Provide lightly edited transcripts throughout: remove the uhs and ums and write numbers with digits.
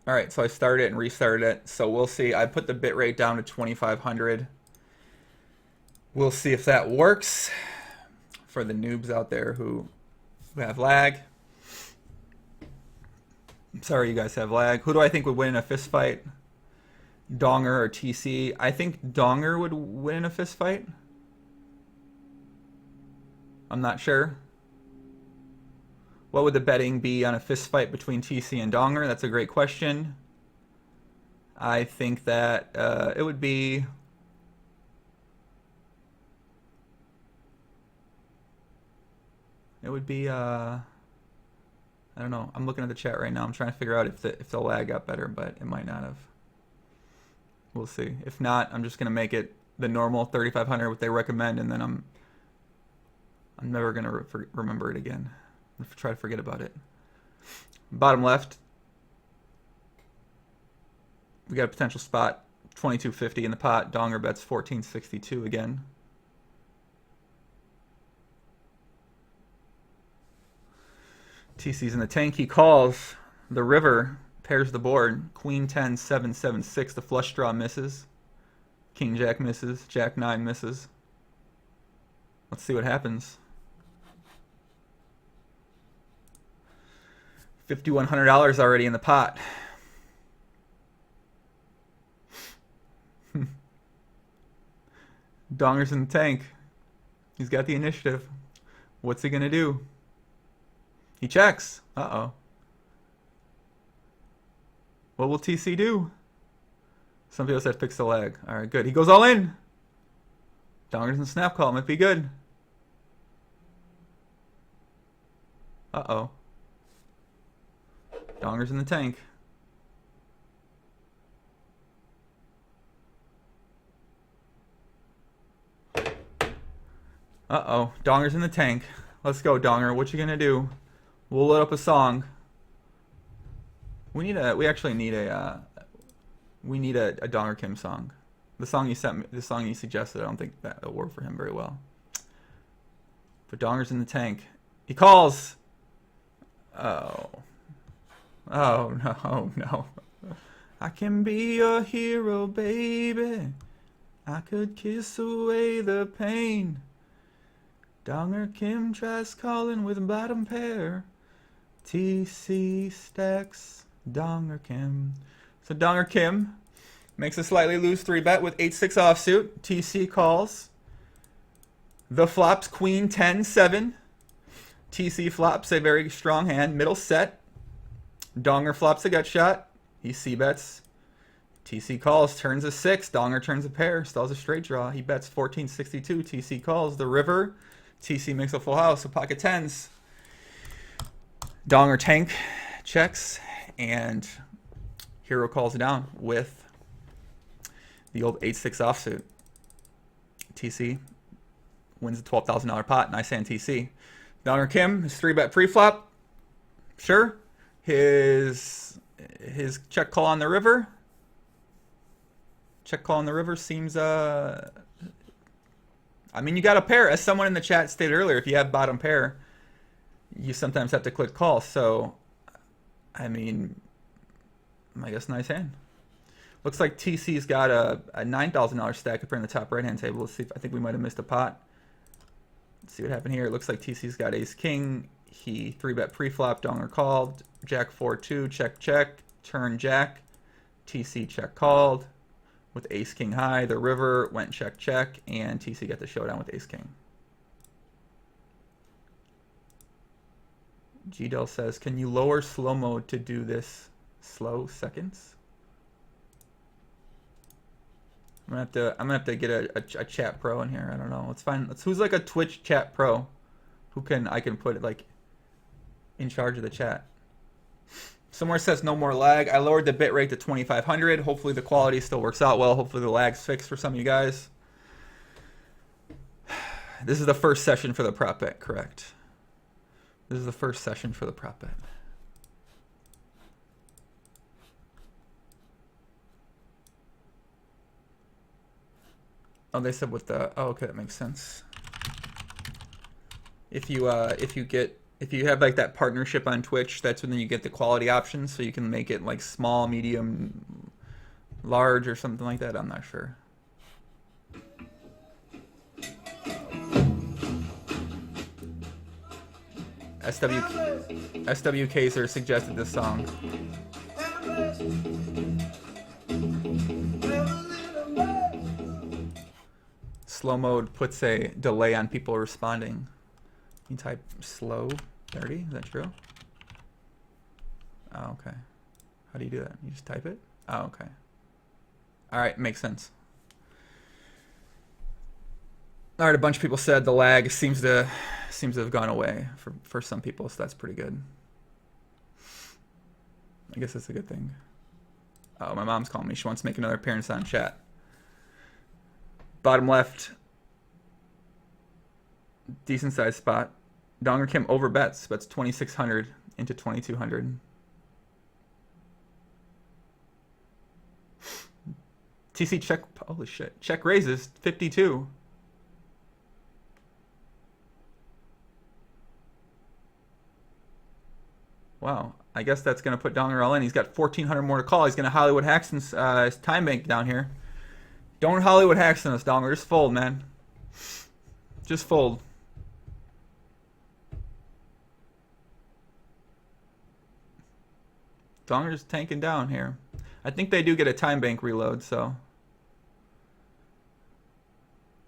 All right, so I started it and restarted it. So we'll see. I put the bit rate down to 2500. We'll see if that works for the noobs out there who have lag. I'm sorry you guys have lag. Who do I think would win in a fist fight? Donger or TC? I think Donger would win in a fist fight. I'm not sure. What would the betting be on a fist fight between TC and Donger? That's a great question. I think that it would be... I don't know. I'm looking at the chat right now. I'm trying to figure out if the lag got better, but it might not have. We'll see. If not, I'm just gonna make it the normal 3,500 what they recommend, and then I'm never gonna remember it again. I'm gonna try to forget about it. Bottom left, we got a potential spot. 2250 in the pot. Donger bets 1462 again. TC's in the tank. He calls the river, pairs the board. Queen 10, 7, 7, 6. The flush draw misses. King Jack misses. Jack 9 misses. Let's see what happens. $5,100 already in the pot. Donger's in the tank. He's got the initiative. What's he gonna do? He checks. Uh-oh. What will TC do? Some people said fix the lag. Alright, good. He goes all in. Donger's in snap call. Might be good. Uh-oh. Donger's in the tank. Uh-oh. Donger's in the tank. Let's go, Donger. What you gonna do? We'll load up a song. We actually need a DongerKim song. The song you sent me, the song you suggested, I don't think that'll work for him very well. But Donger's in the tank. He calls. Oh. Oh no, no. I can be your hero, baby. I could kiss away the pain. DongerKim tries calling with bottom pair. TC stacks DongerKim. So DongerKim makes a slightly loose 3-bet with 8-6 offsuit. TC calls. The flops Queen 10, 7. TC flops a very strong hand. Middle set. Donger flops a gut shot. He c-bets. TC calls. Turns a 6. Donger turns a pair. Stalls a straight draw. He bets 1462. TC calls. The river. TC makes a full house. So pocket 10s. Donger tank checks. And hero calls down with the old 8-6 offsuit. TC wins the $12,000 pot. Nice hand, TC. DongerKim, his 3-bet pre-flop. Sure. His check call on the river. Check call on the river seems I mean, you got a pair. As someone in the chat stated earlier, if you have bottom pair, you sometimes have to click call. So, I mean, I guess nice hand. Looks like TC's got a $9,000 stack up here in the top right-hand table. Let's see if I think we might have missed a pot. Let's see what happened here. It looks like TC's got ace-king. He 3-bet pre-flop. Donger called. Jack 4-2. Check, check. Turn jack. TC check called. With ace-king high. The river went check, check. And TC got the showdown with ace-king. GDel says, can you lower slow mode to do this slow seconds? I'm gonna have to get a chat pro in here. I don't know. Let's find who's like a Twitch chat pro who I can put it like in charge of the chat. Somewhere says no more lag. I lowered the bit rate to 2500. Hopefully the quality still works out well. Hopefully the lag's fixed for some of you guys. This is the first session for the prop bet, correct? This is the first session for the prop bet. Oh, they said with the... Oh, okay, that makes sense. If you get If you have like that partnership on Twitch, that's when you get the quality options, so you can make it like small, medium, large, or something like that. I'm not sure. SWKzer suggested this song. Slow mode puts a delay on people responding. You type slow 30, is that true? Oh, okay. How do you do that? You just type it? Oh, okay. Alright, makes sense. Alright, a bunch of people said the lag seems to have gone away for some people, so that's pretty good. I guess that's a good thing. Oh, my mom's calling me. She wants to make another appearance on chat. Bottom left. Decent sized spot. DongerKim over bets. Bets 2,600 into 2,200. TC check. Holy shit. Check raises 52. Wow. I guess that's going to put Donger all in. He's got 1,400 more to call. He's going to Hollywood Haxton's his time bank down here. Don't Hollywood Haxton us, Donger. Just fold, man. Just fold. Donger's tanking down here. I think they do get a time bank reload, so.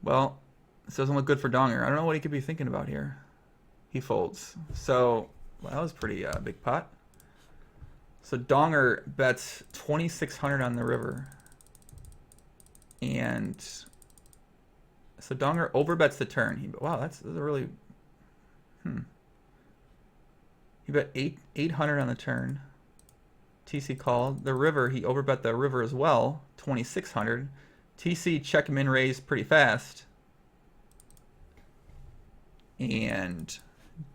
Well, this doesn't look good for Donger. I don't know what he could be thinking about here. He folds. So, well, that was pretty big pot. So Donger bets 2,600 on the river. And so Donger overbets the turn. Wow, that's a really... He bet 800 on the turn. TC called. The river, he overbet the river as well. 2,600. TC check min raise pretty fast. And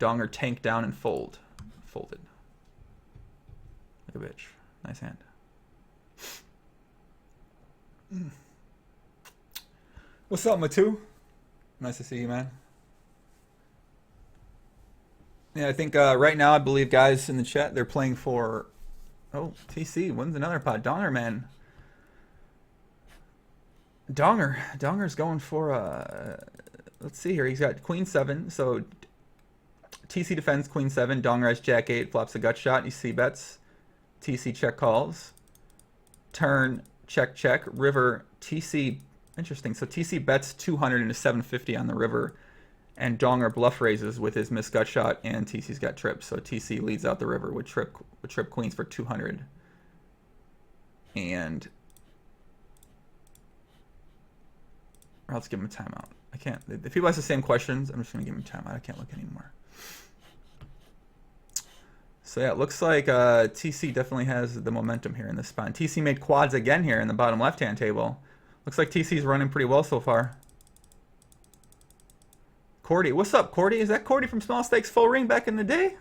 Donger tanked down and folded. Like a bitch. Nice hand. What's up, Matu? Nice to see you, man. Yeah, I think right now, I believe guys in the chat, they're playing for... Oh, TC wins another pot. Donger, man. Donger's going for... let's see here. He's got Queen 7, so... TC defends Queen 7. Donger has Jack 8, flops a gut shot. You see bets. TC check calls. Turn, check, check. River, TC... Interesting. So TC bets 200 into 750 on the river, and Donger bluff raises with his missed gut shot, and TC's got trips. So TC leads out the river with trip queens for 200. And or let's give him a timeout. I can't. If people ask the same questions, I'm just gonna give him a timeout. I can't look anymore. So yeah, it looks like TC definitely has the momentum here in this spot. TC made quads again here in the bottom left-hand table. Looks like TC's running pretty well so far. Cordy. What's up, Cordy? Is that Cordy from Small Stakes Full Ring back in the day?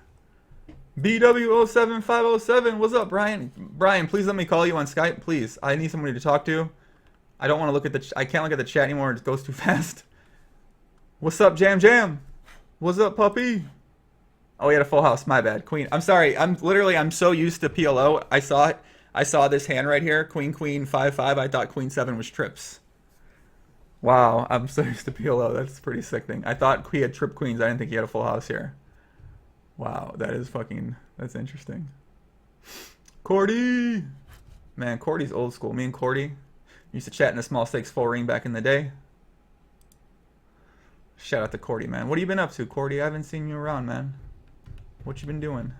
BW07507. What's up, Brian? Brian, please let me call you on Skype, please. I need somebody to talk to. I don't want to look at the... I can't look at the chat anymore. It goes too fast. What's up, Jam Jam? What's up, puppy? Oh, he had a full house. My bad. Queen. I'm sorry. I'm so used to PLO. I saw it. I saw this hand right here, Queen, 5-5. I thought Queen 7 was trips. Wow, I'm so used to PLO. That's pretty sickening. I thought he had trip queens. I didn't think he had a full house here. Wow, that's interesting. Cordy! Man, Cordy's old school. Me and Cordy used to chat in the Small Stakes Full Ring back in the day. Shout out to Cordy, man. What have you been up to, Cordy? I haven't seen you around, man. What you been doing?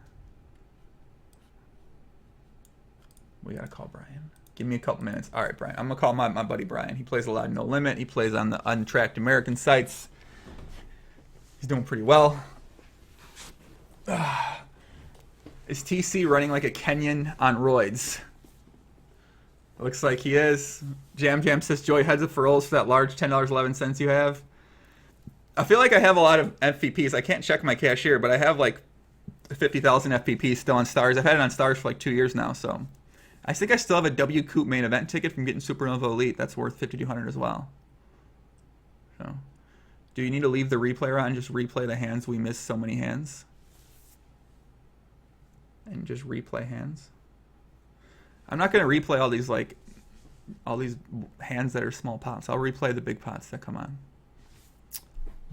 We gotta call Brian. Give me a couple minutes. All right, Brian. I'm gonna call my buddy Brian. He plays a lot of No Limit. He plays on the untracked American sites. He's doing pretty well. Is TC running like a Kenyan on roids? Looks like he is. Jam Jam says Joy heads up for rolls for that large $10.11 you have. I feel like I have a lot of FPPs. I can't check my cashier, but I have like 50,000 FPPs still on Stars. I've had it on Stars for like 2 years now, so... I think I still have a W Coop main event ticket from getting Supernova Elite. That's worth 5,200 as well. So, do you need to leave the replayer on? Just replay the hands. We missed so many hands. and just replay hands. I'm not going to replay all these hands that are small pots. I'll replay the big pots that come on.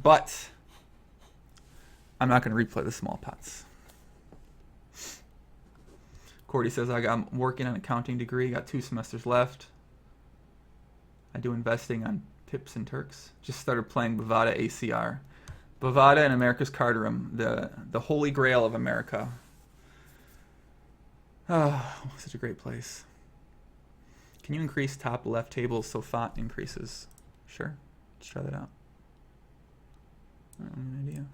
But I'm not going to replay the small pots. Cordy says, I'm working on an accounting degree. Got 2 semesters left. I do investing on pips and Turks. Just started playing Bovada ACR. Bovada and America's Card Room, the holy grail of America. Oh, such a great place. Can you increase top left tables so font increases? Sure. Let's try that out. I don't have an idea.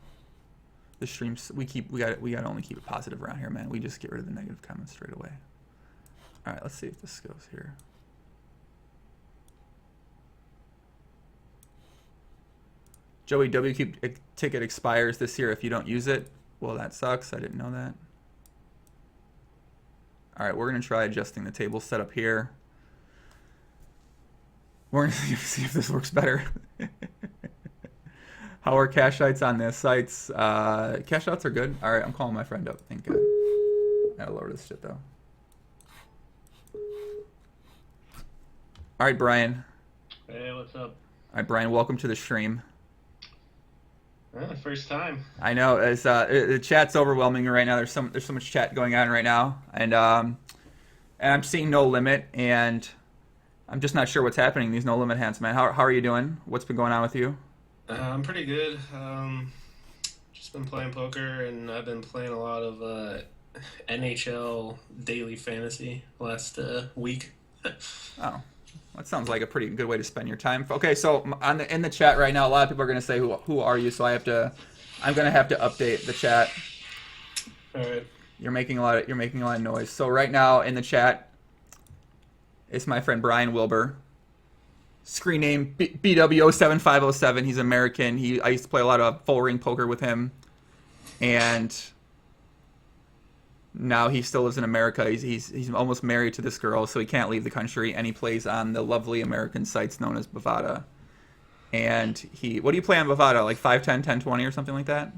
The streams we got to only keep it positive around here, man. We just get rid of the negative comments straight away. All right, let's see if this goes here. Joey, WQ ticket expires this year if you don't use it. Well, that sucks. I didn't know that. All right, we're going to try adjusting the table setup here. We're going to see if this works better. How are cash outs on the sites? Cash outs are good. All right, I'm calling my friend up. Thank God. I gotta lower this shit, though. All right, Brian. Hey, what's up? All right, Brian, welcome to the stream. First time. I know. As the chat's overwhelming right now. There's so much chat going on right now, and I'm seeing no limit, and I'm just not sure what's happening in these no limit hands, man. How are you doing? What's been going on with you? I'm pretty good. Just been playing poker, and I've been playing a lot of NHL daily fantasy last week. Oh, that sounds like a pretty good way to spend your time. Okay, so in the chat right now, a lot of people are going to say, "Who are you?" So I'm going to have to update the chat. All right. You're making a lot of noise. So right now in the chat, it's my friend Brian Wilbur. Screen name BW07507. He's American. I used to play a lot of full ring poker with him, and now he still lives in America. He's almost married to this girl, so he can't leave the country, and he plays on the lovely American sites known as Bovada. And what do you play on Bovada? Like 510, 1020 or something like that?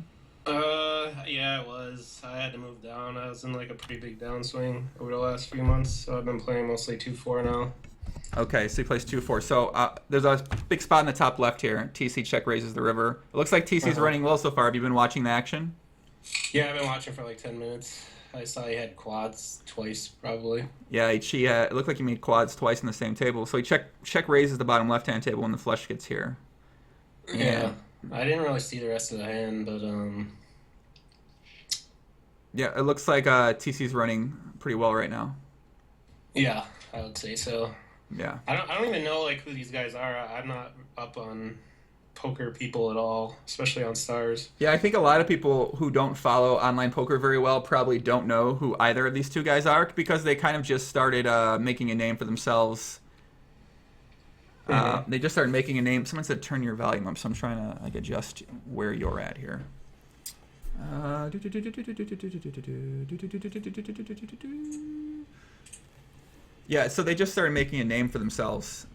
Yeah, it was. I had to move down. I was in like a pretty big downswing over the last few months, so I've been playing mostly 2-4 now. Okay, so he plays 2-4. So there's a big spot in the top left here. TC check raises the river. It looks like TC's running well so far. Have you been watching the action? Yeah, I've been watching for like 10 minutes. I saw he had quads twice, probably. Yeah, it looked like he made quads twice in the same table. So he check raises the bottom left-hand table when the flush gets here. Yeah, I didn't really see the rest of the hand, but yeah, it looks like TC's running pretty well right now. Yeah, I would say so. Yeah. I don't even know like who these guys are. I'm not up on poker people at all, especially on stars. Yeah, I think a lot of people who don't follow online poker very well probably don't know who either of these two guys are because they kind of just started making a name for themselves. They just started making a name. Someone said turn your volume up, so I'm trying to adjust where you're at here. Yeah, so they just started making a name for themselves.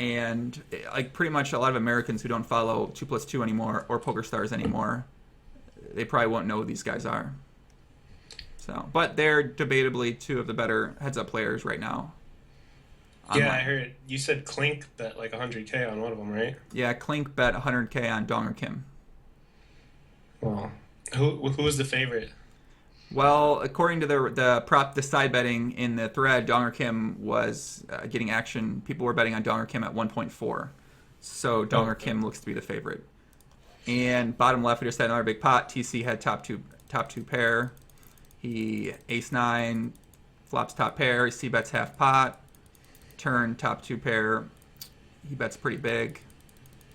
And like pretty much a lot of Americans who don't follow 2+2 anymore or PokerStars anymore, they probably won't know who these guys are. So, but they're debatably two of the better heads-up players right now. Yeah, I heard you said Clink bet like 100K on one of them, right? Yeah, Clink bet 100K on DongerKim. Well, who was the favorite? Well, according to the side betting in the thread, DongerKim was getting action. People were betting on DongerKim at 1.4, so DongerKim looks to be the favorite. And bottom left, we just had another big pot. TC had top two pair. He ace-9, flops top pair. C bets half pot. Turn top two pair. He bets pretty big.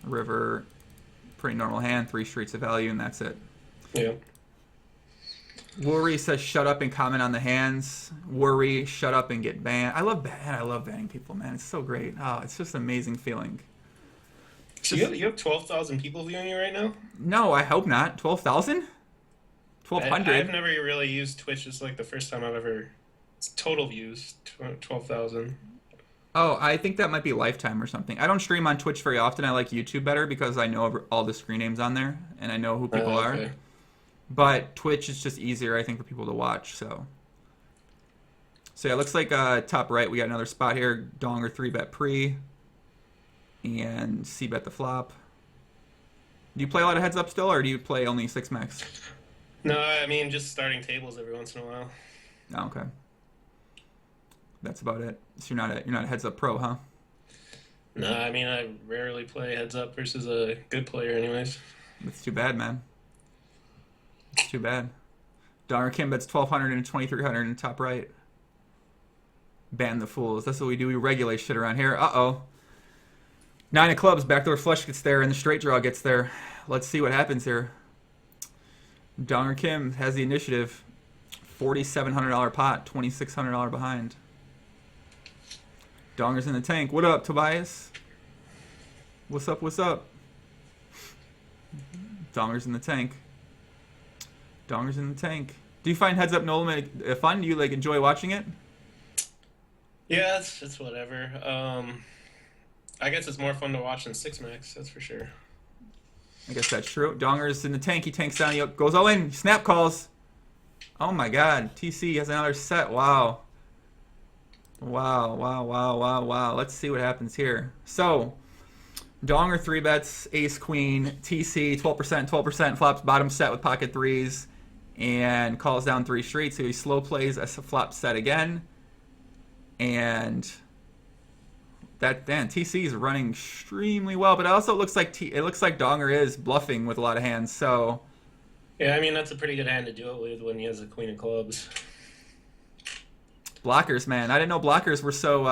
River, pretty normal hand. 3 streets of value, and that's it. Yeah. Worry says shut up and comment on the hands. Worry, shut up and get banned. I love banning people, man. It's so great. Oh, it's just an amazing feeling. So you have 12,000 people viewing you right now? No, I hope not. 12,000? 1,200? I've never really used Twitch. It's like the first time I've ever... Total views, 12,000. Oh, I think that might be lifetime or something. I don't stream on Twitch very often. I like YouTube better because I know all the screen names on there and I know who people are. But Twitch is just easier, I think, for people to watch. So yeah, it looks like top right we got another spot here. Donger 3-bet pre and C-bet the flop. Do you play a lot of heads up still, or do you play only 6-max? No, I mean just starting tables every once in a while. Oh, okay. That's about it. So you're not a heads up pro, huh? No, I mean I rarely play heads up versus a good player, anyways. That's too bad, man. It's too bad. DongerKim bets 1,200 and 2,300 in top right. Ban the fools. That's what we do. We regulate shit around here. Uh-oh. 9 of clubs. Backdoor flush gets there, and the straight draw gets there. Let's see what happens here. DongerKim has the initiative. $4,700 pot. $2,600 behind. Donger's in the tank. What up, Tobias? What's up? What's up? Donger's in the tank. Donger's in the tank. Do you find heads up no limit fun? Do you like enjoy watching it? Yeah, it's whatever. I guess it's more fun to watch than 6-max, that's for sure. I guess that's true. Donger's in the tank. He tanks down. He goes all in. Snap calls. Oh my God. TC has another set. Wow. Wow, wow, wow, wow, wow. Let's see what happens here. So, Donger 3-bets, ace, queen, TC, 12%, flops bottom set with pocket threes, and calls down 3 straight. So he slow plays a flop set again. And that TC is running extremely well, but it also looks like Donger is bluffing with a lot of hands. So yeah, I mean that's a pretty good hand to do it with when he has a queen of clubs. Blockers, man. I didn't know blockers were so.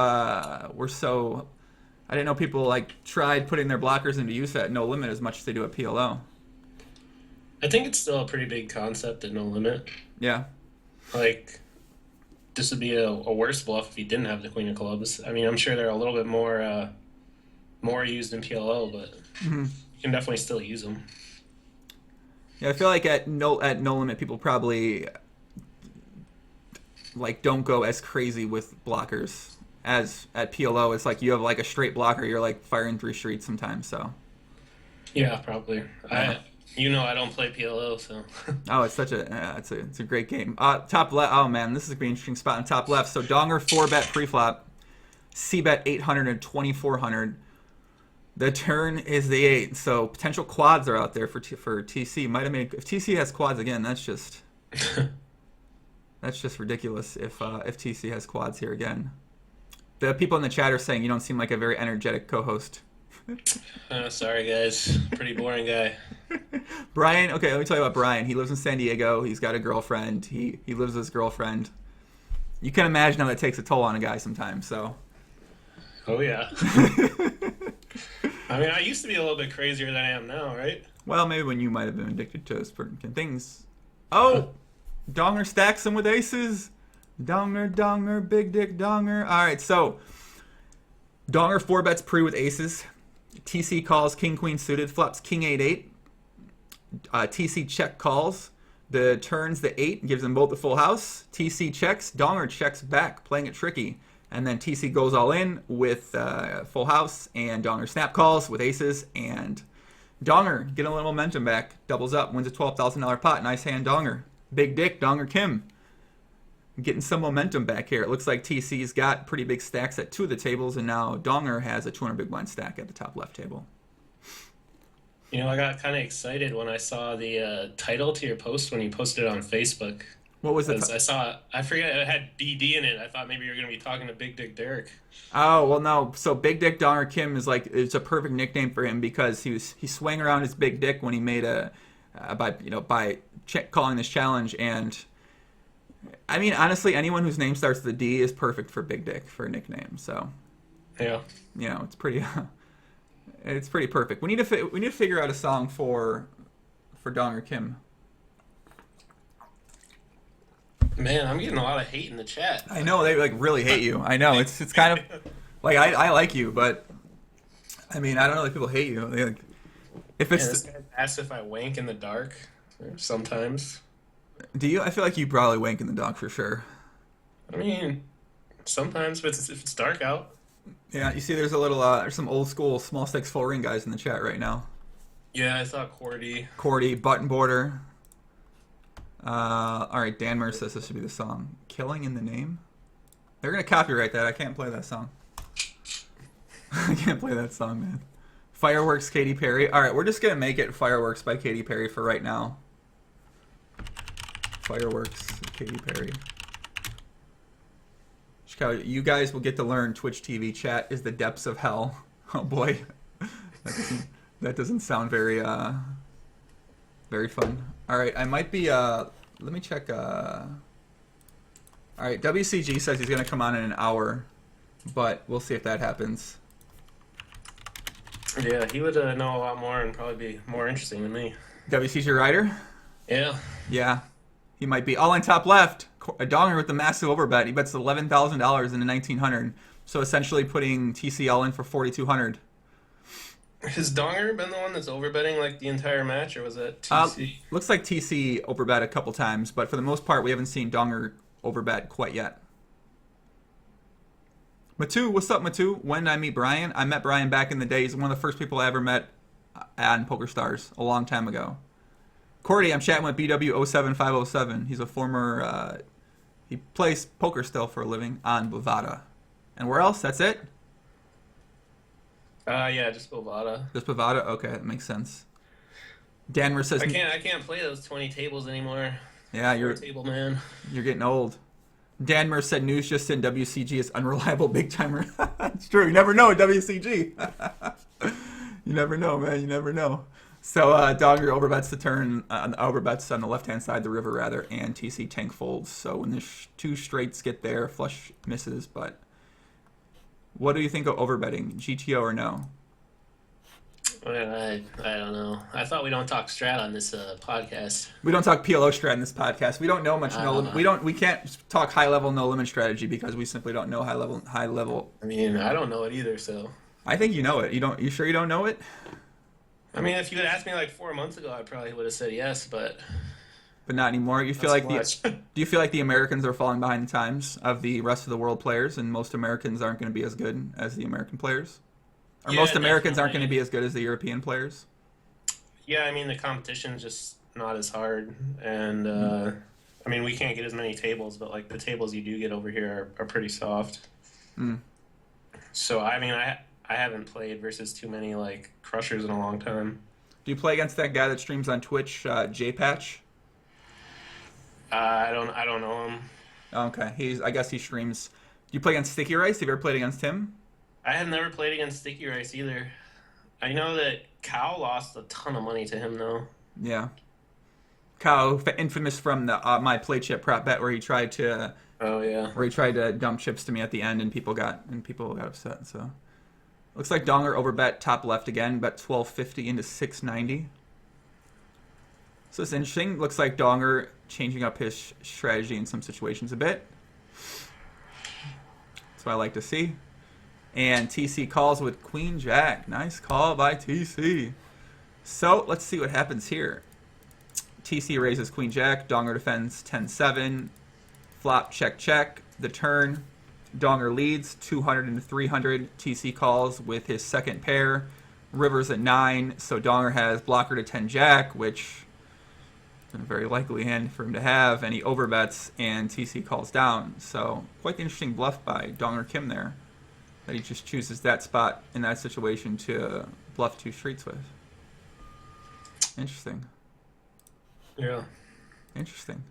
I didn't know people like tried putting their blockers into use at no limit as much as they do at PLO. I think it's still a pretty big concept at no limit. Yeah. Like, this would be a worse bluff if he didn't have the queen of clubs. I mean, I'm sure they're a little bit more used in PLO, but you can definitely still use them. Yeah, I feel like at no limit, people probably like don't go as crazy with blockers as at PLO. It's like you have like a straight blocker, you're like firing 3 streets sometimes. So yeah, probably. Yeah. I don't play PLO, so. Oh, it's such it's a great game. Top left. Oh man, this is gonna be an interesting spot in top left. So Donger 4-bet pre-flop, C-bet 800 and 2,400. The turn is the 8, so potential quads are out there for TC. Might have made if TC has quads again. That's just ridiculous. If TC has quads here again, the people in the chat are saying you don't seem like a very energetic co-host. Sorry guys, pretty boring guy. Brian, okay, let me tell you about Brian. He lives in San Diego. He's got a girlfriend. He lives with his girlfriend. You can imagine how that takes a toll on a guy sometimes. So. Oh yeah. I mean, I used to be a little bit crazier than I am now, right? Well, maybe when you might have been addicted to certain things. Oh, Donger stacks him with aces. Donger, big dick Donger. All right, so Donger 4-bets pre with aces. TC calls king queen suited, flops king 8-8. TC check calls. The turns the 8, gives them both the full house. TC checks. Donger checks back, playing it tricky. And then TC goes all in with full house, and Donger snap calls with aces, and Donger getting a little momentum back, doubles up, wins a $12,000 pot. Nice hand, Donger. Big dick, DongerKim. Getting some momentum back here. It looks like TC's got pretty big stacks at 2 of the tables, and now Donger has a 200 big blind stack at the top left table. You know, I got kind of excited when I saw the title to your post when you posted it on Facebook. What was it? I forget, it had BD in it. I thought maybe you were going to be talking to Big Dick Derek. Oh, well, no. So Big Dick DongerKim is like, it's a perfect nickname for him because he swung around his big dick when he made by calling this challenge. And I mean, honestly, anyone whose name starts with a D is perfect for Big Dick for a nickname. So yeah, it's pretty perfect. We need to figure out a song for DongerKim. Man, I'm getting a lot of hate in the chat. I know, they like really hate you. I know, it's kind of like I like you, but I mean, I don't know if people hate you. They, like, if it's this guy asked if I wank in the dark sometimes. Do you? I feel like you probably wank in the dark for sure. I mean, sometimes if it's dark out. Yeah, you see, there's a little there's some old school small stakes full ring guys in the chat right now. Yeah, I saw Cordy, Button Border. All right, Danmer says this should be the song. Killing in the Name? They're going to copyright that. I can't play that song. I can't play that song, man. Fireworks, Katy Perry. All right, we're just going to make it Fireworks by Katy Perry for right now. Fireworks, Katy Perry. Chicago, you guys will get to learn Twitch TV chat is the depths of hell. Oh boy. That doesn't sound very very fun. All right, I might be let me check all right, WCG says he's going to come on in an hour, but we'll see if that happens. Yeah, he would know a lot more and probably be more interesting than me. WCGRider? Yeah. Yeah. He might be. All in top left, a donger with the massive overbet. He bets $11,000 into 1900. So essentially putting TCL in for 4,200. Has Donger been the one that's overbetting like the entire match, or was that TC? Looks like TC overbet a couple times, but for the most part, we haven't seen Donger overbet quite yet. Matu, what's up, Matu? When did I meet Brian? I met Brian back in the day. He's one of the first people I ever met on PokerStars a long time ago. Cordy, I'm chatting with BW07507. He's a former, he plays poker still for a living on Bovada. And where else? That's it? Yeah, just Bovada. Just Bovada? Okay, that makes sense. Danmer says... I can't play those 20 tables anymore. Yeah, you're... Table man. You're getting old. Danmer said news just in WCG is unreliable big timer. It's true. You never know at WCG. You never know, man. You never know. So Dogger overbets the turn, overbets on the left-hand side of the river, rather, and TC tank folds. So when the two straights get there, flush misses. But what do you think of overbetting? GTO or no? I don't know. I thought we don't talk strat on this podcast. We don't talk PLO strat in this podcast. We don't know much. We can't talk high level no limit strategy because we simply don't know high level. I mean, I don't know it either. So I think you know it. You sure you don't know it? I mean, if you had asked me like 4 months ago, I probably would have said yes, but not anymore. You feel like do you feel like the Americans are falling behind the times of the rest of the world players, and most Americans aren't going to be as good as the American players? Or most Americans aren't going to be as good as the European players? Yeah, I mean, the competition's just not as hard. And, I mean, we can't get as many tables, but, like, the tables you do get over here are pretty soft. Mm. So, I mean, I haven't played versus too many, like, crushers in a long time. Do you play against that guy that streams on Twitch, J-Patch? I don't know him. Okay. I guess he streams. Do you play against Sticky Rice? Have you ever played against him? I have never played against Sticky Rice either. I know that Cow lost a ton of money to him, though. Yeah. Cow, infamous from the my play chip prop bet where he tried to. Oh yeah. Where he tried to dump chips to me at the end, and people got upset. So, looks like Donger overbet top left again, bet 1250 into 690. So it's interesting. Looks like Donger changing up his strategy in some situations a bit. That's what I like to see. And TC calls with Queen Jack. Nice call by TC. So let's see what happens here. TC raises Queen Jack. Donger defends 10-7. Flop, check, check. The turn. Donger leads 200 into 300. TC calls with his second pair. River's at 9. So Donger has blocker to 10 Jack, which is a very likely hand for him to have. And he overbets, and TC calls down. So quite the interesting bluff by DongerKim there. That he just chooses that spot in that situation to bluff two streets with. Interesting. Yeah. Interesting.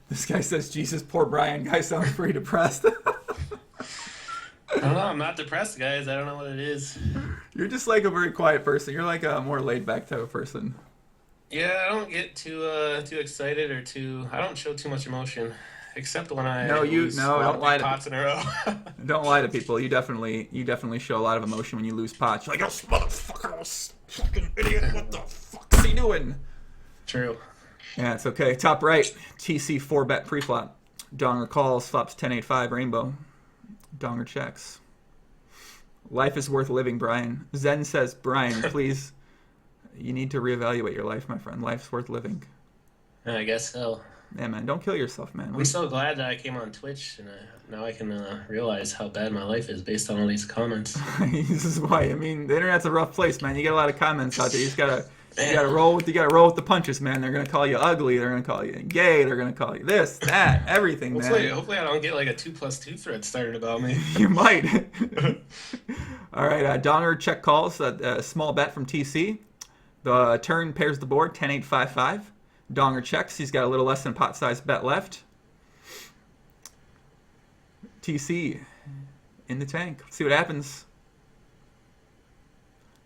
This guy says, Jesus, poor Brian. Guy sounds pretty depressed. I don't know. I'm not depressed, guys. I don't know what it is. You're just like a very quiet person. You're like a more laid-back type of person. Yeah, I don't get too excited or I don't show too much emotion. Except when I don't lie to pots in a row. Don't lie to people. You definitely show a lot of emotion when you lose pots. You're like, oh, motherfucker, fucking idiot, what the fuck is he doing? True. Yeah, it's okay. Top right, TC 4-bet pre-flop. Donger calls, flops 10-8-5 rainbow. Donger checks. Life is worth living, Brian. Zen says, Brian, please, you need to reevaluate your life, my friend. Life's worth living. I guess so. Yeah, man, don't kill yourself, man. I'm so glad that I came on Twitch, and now I can realize how bad my life is based on all these comments. This is why. I mean, the internet's a rough place, man. You get a lot of comments out there. You just gotta, Man. you gotta roll with the punches, man. They're gonna call you ugly. They're gonna call you gay. They're gonna call you this, that, everything, man. Hopefully, I don't get like a 2+2 thread started about me. You might. All right, Donger check calls. A small bet from TC. The turn pairs the board 10-8-5-5. Donger checks. He's got a little less than pot size bet left. TC in the tank. Let's see what happens.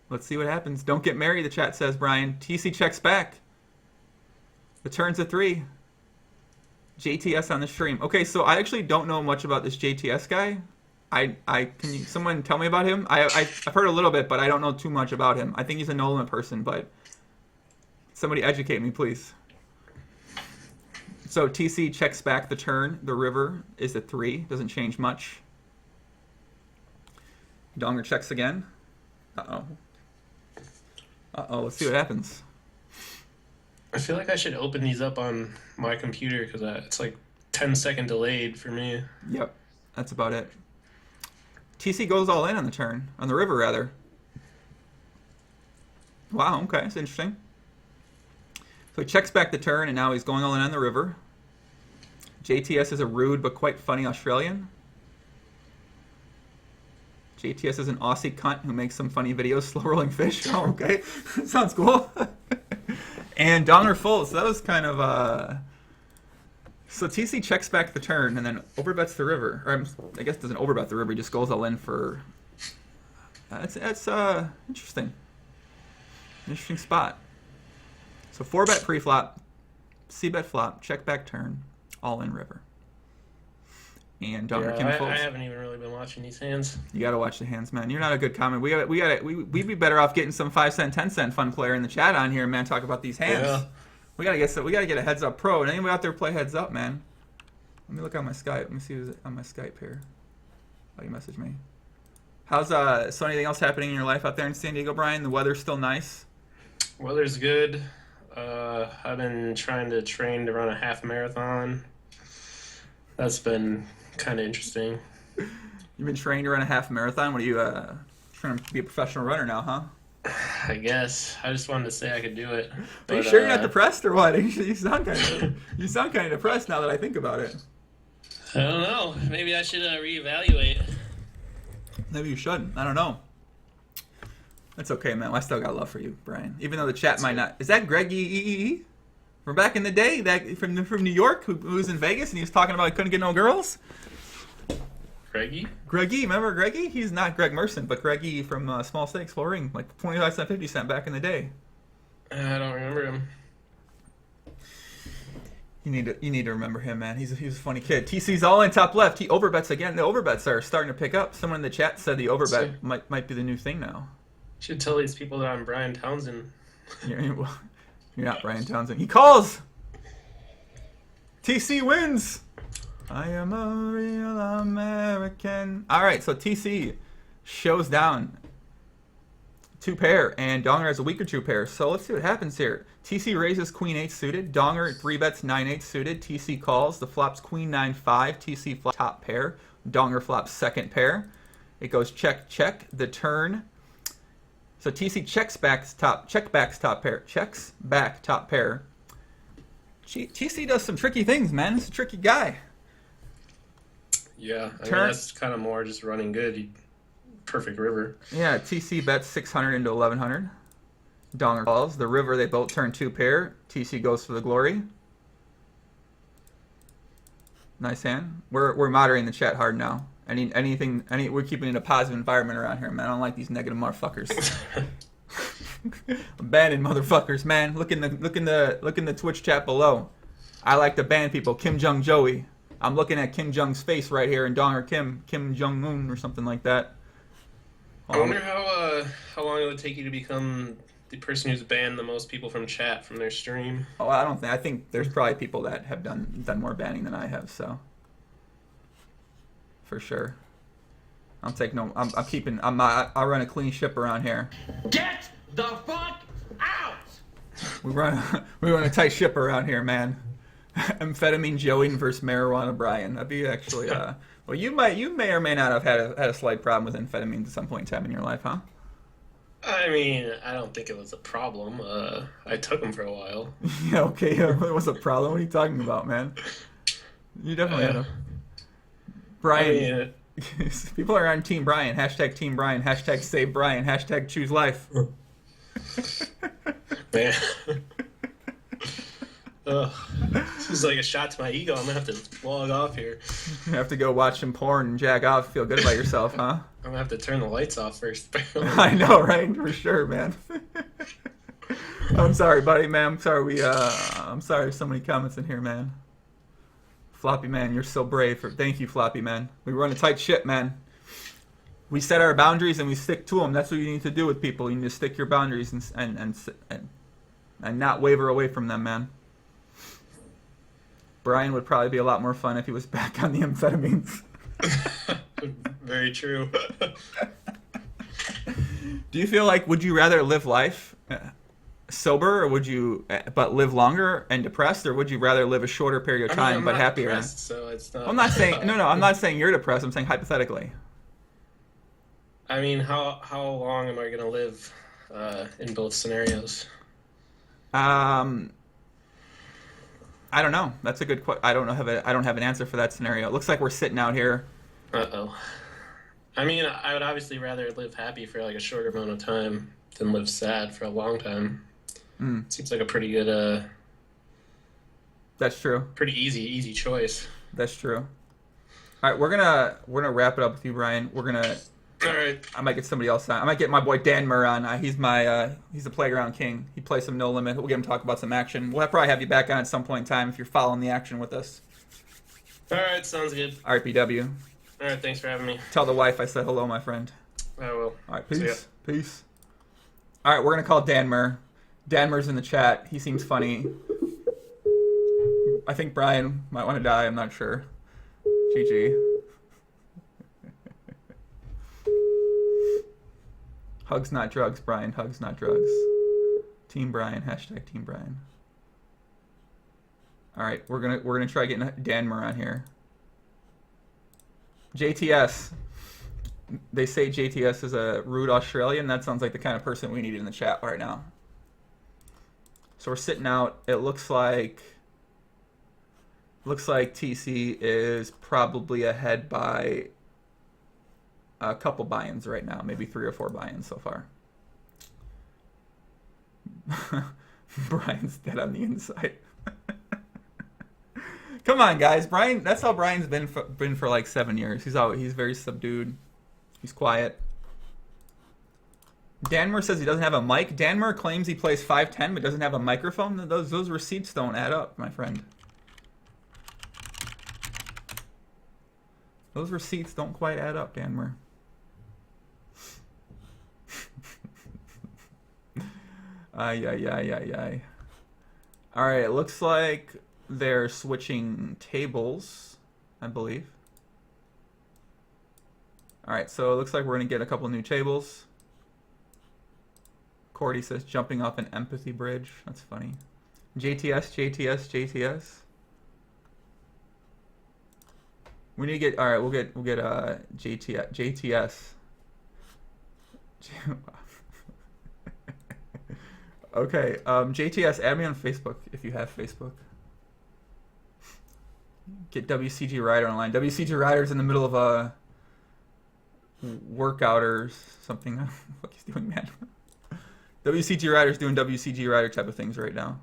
Let's see what happens. Don't get married, the chat says, Brian. TC checks back. The turn's a 3. JTS on the stream. Okay, so I actually don't know much about this JTS guy. Someone tell me about him? I've heard a little bit, but I don't know too much about him. I think he's a no limit person, but somebody educate me, please. So TC checks back the turn. The river is a 3. Doesn't change much. Donger checks again. Uh-oh. Uh-oh, let's see what happens. I feel like I should open these up on my computer because it's like 10-second delayed for me. Yep, that's about it. TC goes all in on the turn. On the river, rather. Wow, okay, that's interesting. So he checks back the turn, and now he's going all in on the river. JTS is a rude but quite funny Australian. JTS is an Aussie cunt who makes some funny videos, slow rolling fish. Oh, okay. Sounds cool. And Donger full. So that was kind of... So TC checks back the turn and then overbets the river. Or I guess doesn't overbet the river. He just goes all in for... That's interesting. Interesting spot. So 4-bet pre-flop, C-bet flop, check back turn, all in river. And DongerKim folds. I haven't even really been watching these hands. You gotta watch the hands, man. You're not a good comment. We'd be better off getting some 5-cent, 10-cent fun player in the chat on here, man. Talk about these hands. Yeah. We gotta get a heads up pro. And anybody out there play heads up, man? Let me look on my Skype. Let me see who's on my Skype here. Oh, you message me. How's so anything else happening in your life out there in San Diego, Brian? The weather's still nice. Weather's good. I've been trying to train to run a half marathon. That's been kind of interesting. You've been training to run a half marathon? What are you trying to be a professional runner now, huh? I guess. I just wanted to say I could do it. Are you sure you're not depressed or what? You sound kind of depressed now that I think about it. I don't know. Maybe I should reevaluate. Maybe you should. I don't know. That's okay, man. I still got love for you, Brian. Even though the chat might not. Is that Greg E? From back in the day, that from New York, who was in Vegas and he was talking about he couldn't get no girls? Greggy? Greggy, remember Greggy? He's not Greg Merson, but Greggy from Small Stakes, Full Ring, like 25 cent, 50 cent back in the day. I don't remember him. You need to remember him, man. He's a funny kid. TC's all in top left. He overbets again. The overbets are starting to pick up. Someone in the chat said the overbet might be the new thing now. You should tell these people that I'm Brian Townsend. You're not Brian Townsend. He calls. TC wins. I am a real American. All right, so TC shows down 2 pair, and Donger has a weaker 2 pair. So let's see what happens here. TC raises Queen 8 suited. Donger 3-bets 9-8 suited. TC calls. The flop's Queen 9-5. TC flops top pair. Donger flops second pair. It goes check check. The turn. So TC checks back top pair. Checks back top pair. TC does some tricky things, man. He's a tricky guy. Yeah, I mean, that's kind of more just running good. Perfect river. Yeah, TC bets 600 into 1100. Donger calls. The river, they both turn 2 pair. TC goes for the glory. Nice hand. We're moderating the chat hard now. We're keeping it a positive environment around here, man. I don't like these negative motherfuckers. Banning motherfuckers, man. Look in the Twitch chat below. I like to ban people. Kim Jong Joey. I'm looking at Kim Jong's face right here, and DongerKim, Kim Jong Un or something like that. I wonder how long it would take you to become the person who's banned the most people from chat from their stream. Oh, I think there's probably people that have done more banning than I have, so for sure. I'll run a clean ship around here. Get the fuck out! We run a tight ship around here, man. Amphetamine Joey versus marijuana Brian. That'd be actually well, you may or may not have had a slight problem with amphetamines at some point in time in your life, huh? I mean, I don't think it was a problem. I took them for a while. Yeah, okay. It was a problem. What are you talking about, man? You definitely had a Brian. I mean, People are on Team Brian. Hashtag Team Brian. Hashtag Save Brian. Hashtag Choose Life. man. Ugh. This is like a shot to my ego. I'm gonna have to log off here. You have to go watch some porn and jack off. Feel good about yourself, huh? I'm gonna have to turn the lights off first. I know, right? For sure, man. I'm sorry, buddy, man. I'm sorry there's so many comments in here, man. Floppy man, you're so brave. Thank you, Floppy man. We run a tight ship, man. We set our boundaries and we stick to them. That's what you need to do with people. You need to stick your boundaries and not waver away from them, man. Brian would probably be a lot more fun if he was back on the amphetamines. Very true. Do you feel like, would you rather live life sober, or would you but live longer and depressed, or would you rather live a shorter period of time I'm but not happier? depressed, so it's not. I'm not saying no. I'm not saying you're depressed. I'm saying hypothetically. I mean, how long am I gonna live in both scenarios? I don't know. That's a good question. I don't have an answer for that scenario. It looks like we're sitting out here. Uh-oh. I mean, I would obviously rather live happy for like a shorter amount of time than live sad for a long time. Seems like a pretty good, That's true. pretty easy choice. That's true. All right, we're gonna wrap it up with you, Brian. All right. I might get somebody else on. I might get my boy Dan Murr on. He's the playground king. He plays some No Limit. We'll get him to talk about some action. We'll probably have you back on at some point in time if you're following the action with us. All right, sounds good. All right, BW. All right, thanks for having me. Tell the wife I said hello, my friend. I will. All right, See ya. peace. All right, we're gonna call Dan Murr. Dan Murr's in the chat. He seems funny. I think Brian might want to die. I'm not sure. GG. Hugs not drugs, Brian. Hugs not drugs. Team Brian. Hashtag Team Brian. All right, we're gonna try getting Dan Murr on here. JTS. They say JTS is a rude Australian. That sounds like the kind of person we need in the chat right now. So we're sitting out. It looks like TC is probably ahead by a couple buy-ins right now, maybe 3 or 4 buy-ins so far. Brian's dead on the inside. Come on, guys. Brian, that's how Brian's been for like 7 years. He's very subdued. He's quiet. Danmer says he doesn't have a mic. Danmer claims he plays 5'10", but doesn't have a microphone. Those receipts don't add up, my friend. Those receipts don't quite add up, Danmer. Ay. All right, it looks like they're switching tables, I believe. All right, so it looks like we're going to get a couple new tables. Cordy says jumping off an empathy bridge. That's funny. JTS. We need to get. All right, we'll get JTS. Okay, JTS, add me on Facebook if you have Facebook. Get WCGRider online. WCGRider's in the middle of a workout or something. What the fuck he's doing, man? WCGRider's doing WCGRider type of things right now.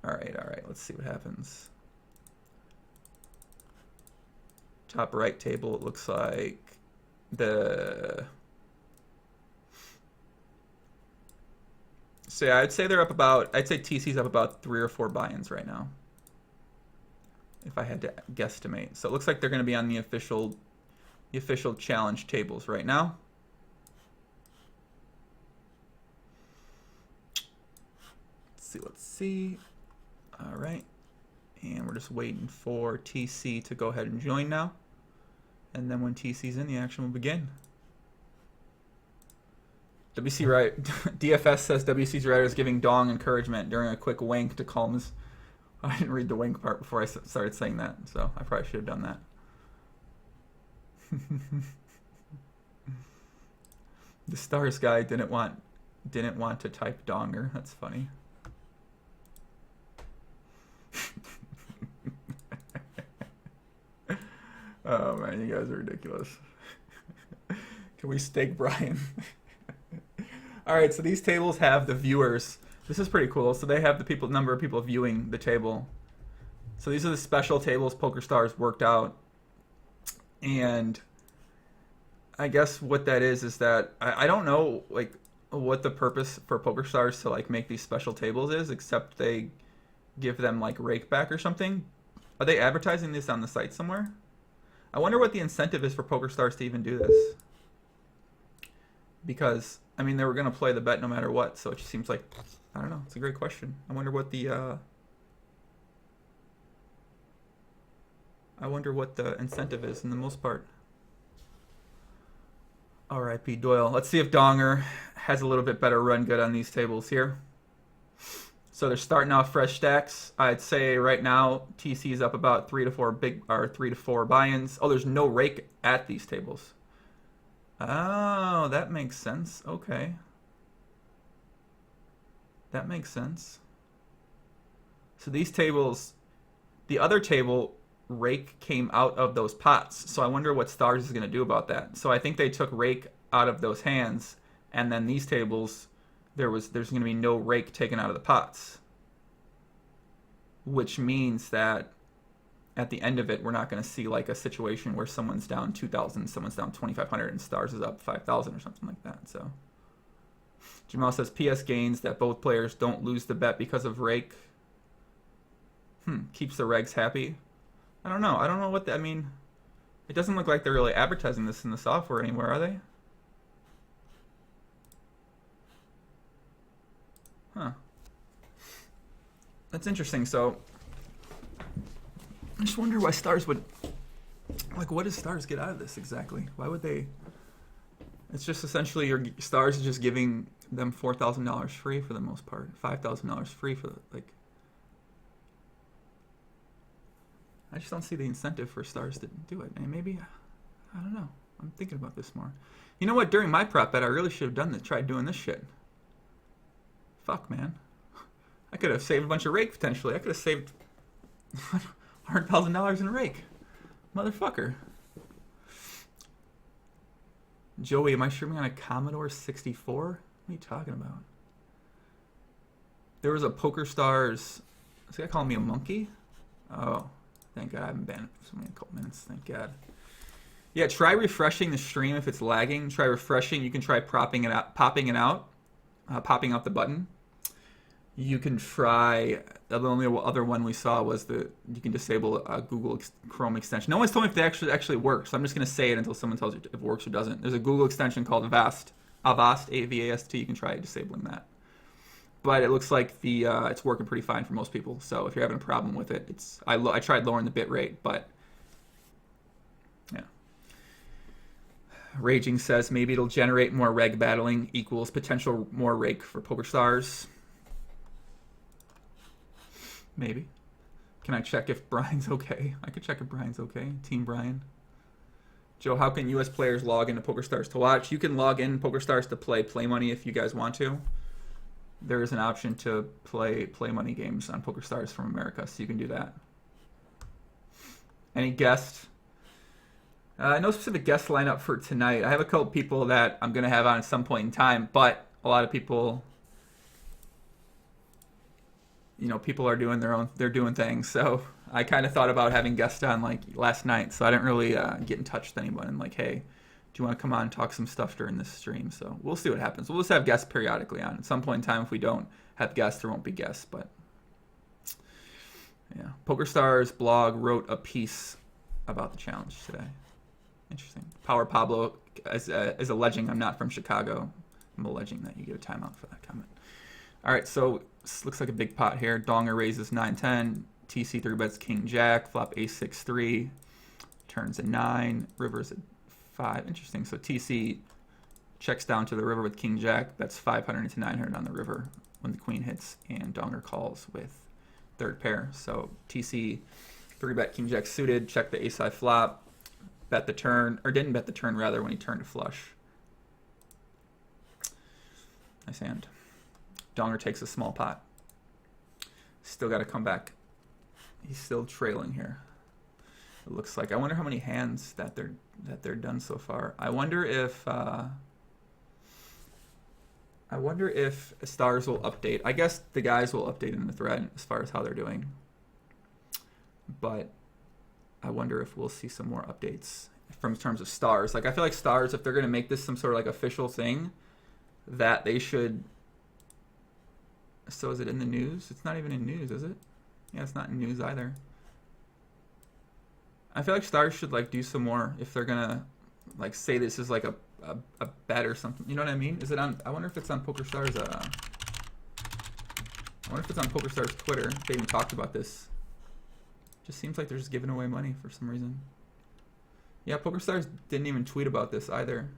All right. Let's see what happens. Top right table, it looks like So yeah, I'd say TC's up about 3 or 4 buy-ins right now, if I had to guesstimate. So it looks like they're going to be on the official challenge tables right now. Let's see. All right. And we're just waiting for TC to go ahead and join now. And then when TC's in, the action will begin. DFS says WCGRider is giving Dong encouragement during a quick wank to calm I didn't read the wink part before I started saying that, so I probably should have done that. The stars guy didn't want to type donger. That's funny. Oh man, you guys are ridiculous. Can we stake Brian? All right, so these tables have the viewers. This is pretty cool. So they have the number of people viewing the table. So these are the special tables PokerStars worked out. And I guess what that is that I don't know like what the purpose for PokerStars to like make these special tables is, except they give them like rake back or something. Are they advertising this on the site somewhere? I wonder what the incentive is for PokerStars to even do this. Because, I mean, they were going to play the bet no matter what, so it just seems like, I don't know, it's a great question. I wonder what the incentive is in the most part. R.I.P. Doyle. Let's see if Donger has a little bit better run good on these tables here. So they're starting off fresh stacks. I'd say right now TC is up about 3 to 4 buy-ins. Oh, there's no rake at these tables. Oh, that makes sense. Okay. That makes sense. So these tables, the other table, rake came out of those pots. So I wonder what Stars is going to do about that. So I think they took rake out of those hands, and then these tables, there's going to be no rake taken out of the pots. Which means that at the end of it, we're not going to see like a situation where someone's down 2,000, someone's down 2,500, and Stars is up 5,000 or something like that. So Jamal says PS gains that both players don't lose the bet because of rake. Keeps the regs happy. I don't know. I don't know what I mean. It doesn't look like they're really advertising this in the software anywhere, are they? Huh. That's interesting. So I just wonder why Stars would, like, what does Stars get out of this exactly? Why would they? It's just essentially your Stars is just giving them $4,000 free for the most part, $5,000 free for like. I just don't see the incentive for Stars to do it. And maybe, I don't know. I'm thinking about this more. You know what? During my prop bet, I really should have done this. Tried doing this shit. Fuck, man. I could have saved a bunch of rake potentially. I could have saved $100,000 in rake. Motherfucker. Joey, am I streaming on a Commodore 64? What are you talking about? There was a PokerStars. This guy calling me a monkey? Oh. Thank God I haven't banned it for a couple minutes. Thank God. Yeah, try refreshing the stream if it's lagging. Try refreshing. You can try popping out the button. You can try. The only other one we saw was you can disable a Google Chrome extension. No one's told me if they actually work, so I'm just going to say it until someone tells you if it works or doesn't. There's a Google extension called Avast, A-V-A-S-T. You can try disabling that. But it looks like it's working pretty fine for most people. So if you're having a problem with it, I tried lowering the bit rate, but yeah. Raging says maybe it'll generate more reg battling equals potential more rake for PokerStars. Maybe. Can I check if Brian's okay? I could check if Brian's okay. Team Brian. Joe, how can U.S. players log into PokerStars to watch? You can log in PokerStars to play money if you guys want to. There is an option to play money games on PokerStars from America, so you can do that. Any guest? No specific guest lineup for tonight. I have a couple people that I'm going to have on at some point in time, but a lot of people, people are doing they're doing things. So I kind of thought about having guests on like last night, so I didn't really get in touch with anyone and like, hey, do you want to come on and talk some stuff during this stream? So we'll see what happens. We'll just have guests periodically on. At some point in time, if we don't have guests, there won't be guests. But yeah, PokerStars blog wrote a piece about the challenge today. Interesting. Power Pablo, as alleging I'm not from Chicago, I'm alleging that you get a timeout for that comment. All right, so this looks like a big pot here. Donger raises 9-10. TC 3-bets King Jack. Flop Ace-6-3. Turns a 9. River's a 5. Interesting. So TC checks down to the river with King Jack. That's 500 to 900 on the river when the queen hits, and Donger calls with third pair. So TC 3-bet King Jack suited, check the ace-high flop, bet the turn, or didn't bet the turn rather when he turned to flush. Nice hand. Donger takes a small pot. Still got to come back. He's still trailing here. It looks like. I wonder how many hands that they're done so far. I wonder if Stars will update. I guess the guys will update in the thread as far as how they're doing. But I wonder if we'll see some more updates from terms of Stars. Like I feel like Stars, if they're gonna make this some sort of like official thing, that they should. So is it in the news? It's not even in news, is it? Yeah, it's not in news either. I feel like Stars should like do some more if they're gonna like say this is like a bet or something. You know what I mean? Is it on? I wonder if it's on PokerStars. I wonder if it's on PokerStars Twitter. They even talked about this. Just seems like they're just giving away money for some reason. Yeah, PokerStars didn't even tweet about this either.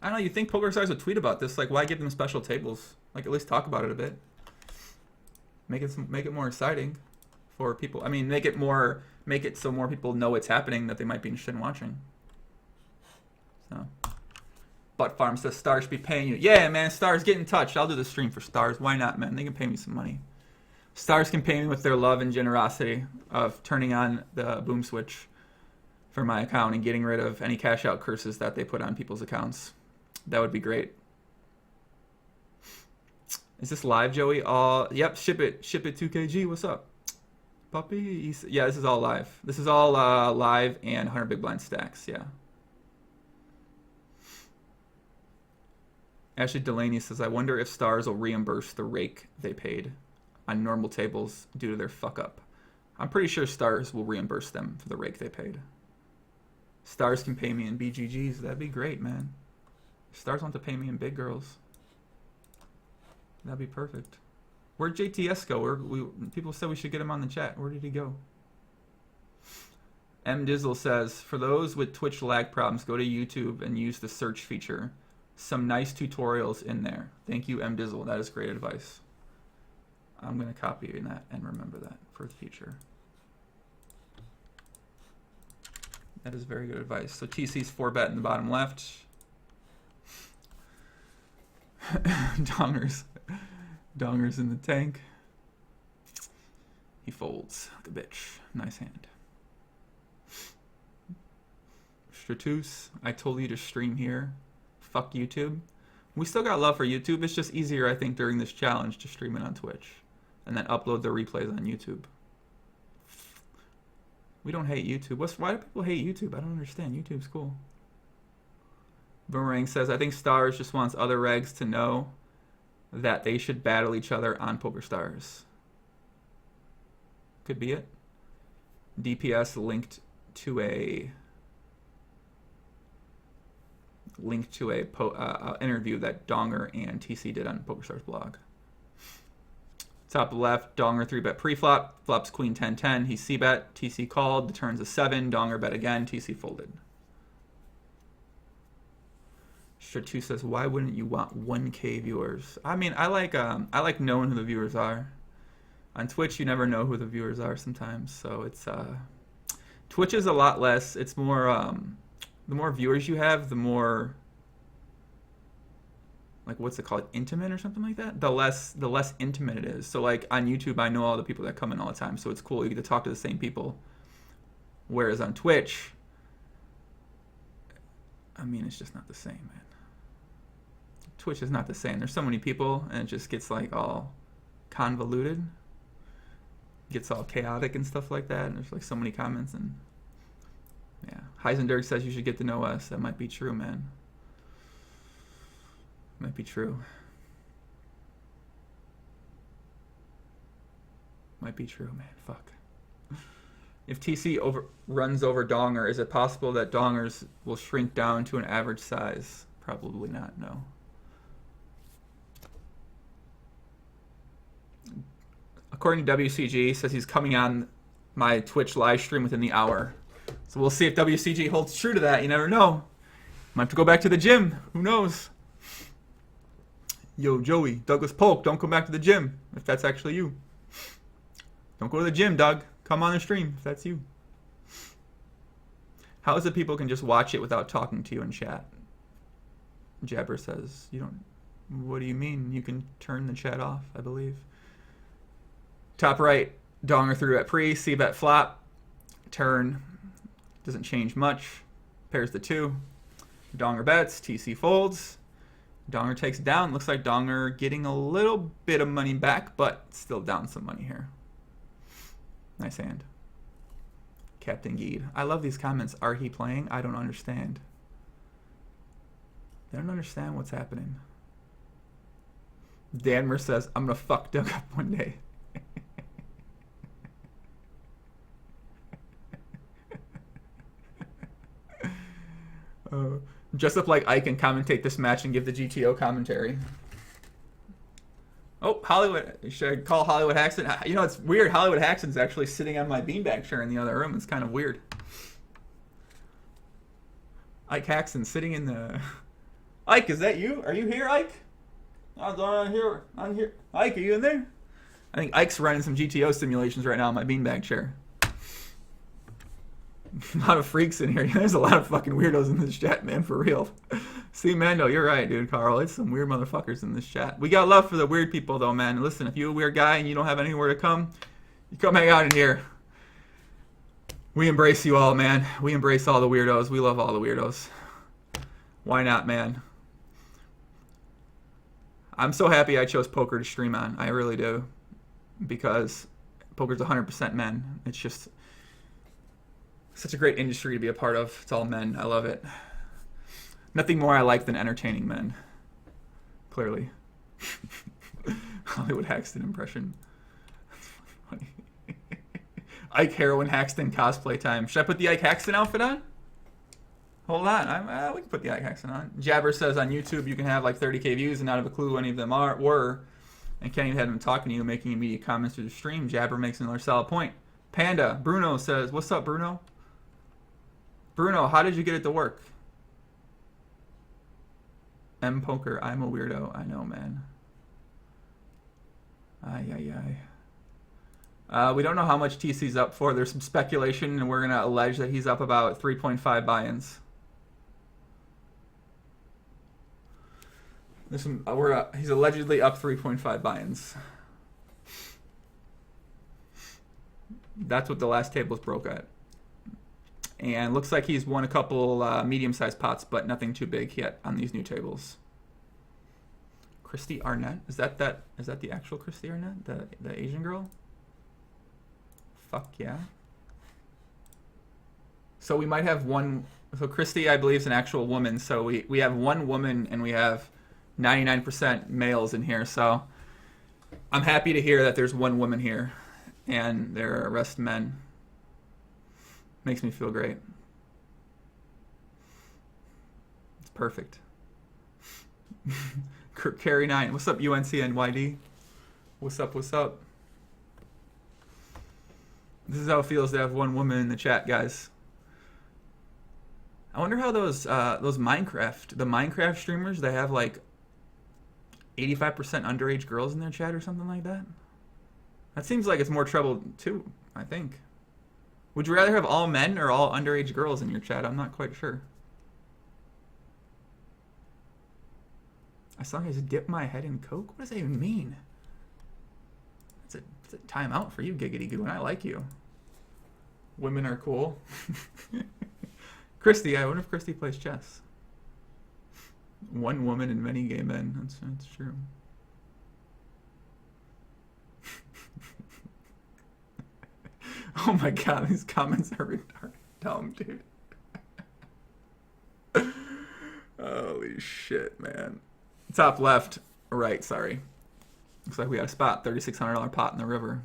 I don't know. You think PokerStars would tweet about this? Like, why give them special tables? Like, at least talk about it a bit. Make it more exciting for people. I mean, make it so more people know it's happening that they might be interested in watching. So, Butt Farm says Stars should be paying you. Yeah, man, Stars, get in touch. I'll do the stream for Stars. Why not, man? They can pay me some money. Stars can pay me with their love and generosity of turning on the boom switch for my account and getting rid of any cash out curses that they put on people's accounts. That would be great. Is this live, Joey? Yep, ship it 2kg. What's up? Puppy? Yeah, this is all live. This is all live and 100 big blind stacks, yeah. Ashley Delaney says, I wonder if Stars will reimburse the rake they paid on normal tables due to their fuck up. I'm pretty sure Stars will reimburse them for the rake they paid. Stars can pay me in BGGs. That'd be great, man. Stars want to pay me in big girls. That'd be perfect. Where'd JTS go? People said we should get him on the chat. Where did he go? M Dizzle says, for those with Twitch lag problems, go to YouTube and use the search feature. Some nice tutorials in there. Thank you, M Dizzle. That is great advice. I'm going to copy that and remember that for the future. That is very good advice. So TC's 4-bet in the bottom left. Donger's in the tank. He folds like a bitch. Nice hand. Stratus, I told you to stream here. Fuck YouTube. We still got love for YouTube. It's just easier, I think, during this challenge to stream it on Twitch. And then upload the replays on YouTube. We don't hate YouTube. Why do people hate YouTube? I don't understand. YouTube's cool. Boomerang says, I think Stars just wants other regs to know that they should battle each other on PokerStars. Could be it. DPS linked to a interview that Donger and TC did on PokerStars blog. Top left, Donger 3-bet pre-flop, flops queen 10-10, he c-bet, TC called, the turn's a 7, Donger bet again, TC folded. Stratu says, why wouldn't you want 1K viewers? I mean, I like knowing who the viewers are. On Twitch, you never know who the viewers are sometimes, so it's Twitch is a lot less. It's more the more viewers you have, the more, like, what's it called, intimate or something like that? The less intimate it is. So like on YouTube, I know all the people that come in all the time, so it's cool. You get to talk to the same people. Whereas on Twitch, I mean, it's just not the same, man. Twitch is not the same. There's so many people, and it just gets like all convoluted, gets all chaotic and stuff like that. And there's like so many comments, and yeah. Heisenberg says you should get to know us. That might be true, man. Might be true. Might be true, man. Fuck. If TC runs over Donger, is it possible that Dongers will shrink down to an average size? Probably not, no. According to WCG, says he's coming on my Twitch live stream within the hour. So we'll see if WCG holds true to that. You never know. Might have to go back to the gym. Who knows? Yo, Joey, Douglas Polk, don't come back to the gym if that's actually you. Don't go to the gym, Doug. Come on the stream if that's you. How is it people can just watch it without talking to you in chat? Jabber says, you don't... What do you mean? You can turn the chat off, I believe. Top right, Donger through at pre, C-bet flop. Turn, doesn't change much. Pairs the 2. Donger bets, TC folds. Donger takes it down. Looks like Donger getting a little bit of money back, but still down some money here. Nice hand. Captain Geed. I love these comments. Are he playing? I don't understand. They don't understand what's happening. Danmer says, I'm going to fuck Doug up one day. Dress up like Ike and commentate this match and give the GTO commentary. Oh, Hollywood. Should I call Hollywood Haxton? You know, it's weird. Hollywood Haxton's actually sitting on my beanbag chair in the other room. It's kind of weird. Ike Haxton sitting in the... Ike, is that you? Are you here, Ike? I'm here. Ike, are you in there? I think Ike's running some GTO simulations right now in my beanbag chair. A lot of freaks in here. There's a lot of fucking weirdos in this chat, man, for real. See, Mando, you're right, dude, Carl. It's some weird motherfuckers in this chat. We got love for the weird people, though, man. Listen, if you're a weird guy and you don't have anywhere to come, you come hang out in here. We embrace you all, man. We embrace all the weirdos. We love all the weirdos. Why not, man? I'm so happy I chose poker to stream on. I really do. Because poker's 100% men. It's just... such a great industry to be a part of. It's all men. I love it. Nothing more I like than entertaining men. Clearly. Hollywood Haxton impression. That's funny. Ike Heroin Haxton cosplay time. Should I put the Ike Haxton outfit on? Hold on. We can put the Ike Haxton on. Jabber says on YouTube you can have like 30k views and not have a clue who any of them were. And can't even have them talking to you, making immediate comments through the stream. Jabber makes another solid point. Panda. Bruno says, what's up, Bruno? Bruno, how did you get it to work? M Poker, I'm a weirdo. I know, man. We don't know how much TC's up for. There's some speculation, and we're going to allege that he's up about 3.5 buy-ins. There's some. He's allegedly up 3.5 buy-ins. That's what the last tables broke at. And looks like he's won a couple medium-sized pots, but nothing too big yet on these new tables. Christy Arnett? Is that the actual Christy Arnett? The Asian girl? Fuck yeah. So we might have one... So Christy, I believe, is an actual woman. So we have one woman and we have 99% males in here. So I'm happy to hear that there's one woman here and there are the rest men. Makes me feel great. It's perfect. Carry 9. What's up, UNCNYD? What's up, what's up? This is how it feels to have one woman in the chat, guys. I wonder how those Minecraft streamers, they have like 85% underage girls in their chat or something like that. That seems like it's more trouble too, I think. Would you rather have all men or all underage girls in your chat? I'm not quite sure. I saw guys dip my head in Coke? What does that even mean? It's a timeout for you, Giggity Goo, and I like you. Women are cool. Christy, I wonder if Christy plays chess. One woman and many gay men. That's true. Oh my god, these comments are retarded dumb, dude. Holy shit, man. Top left, right, sorry. Looks like we got a spot, $3,600 pot in the river.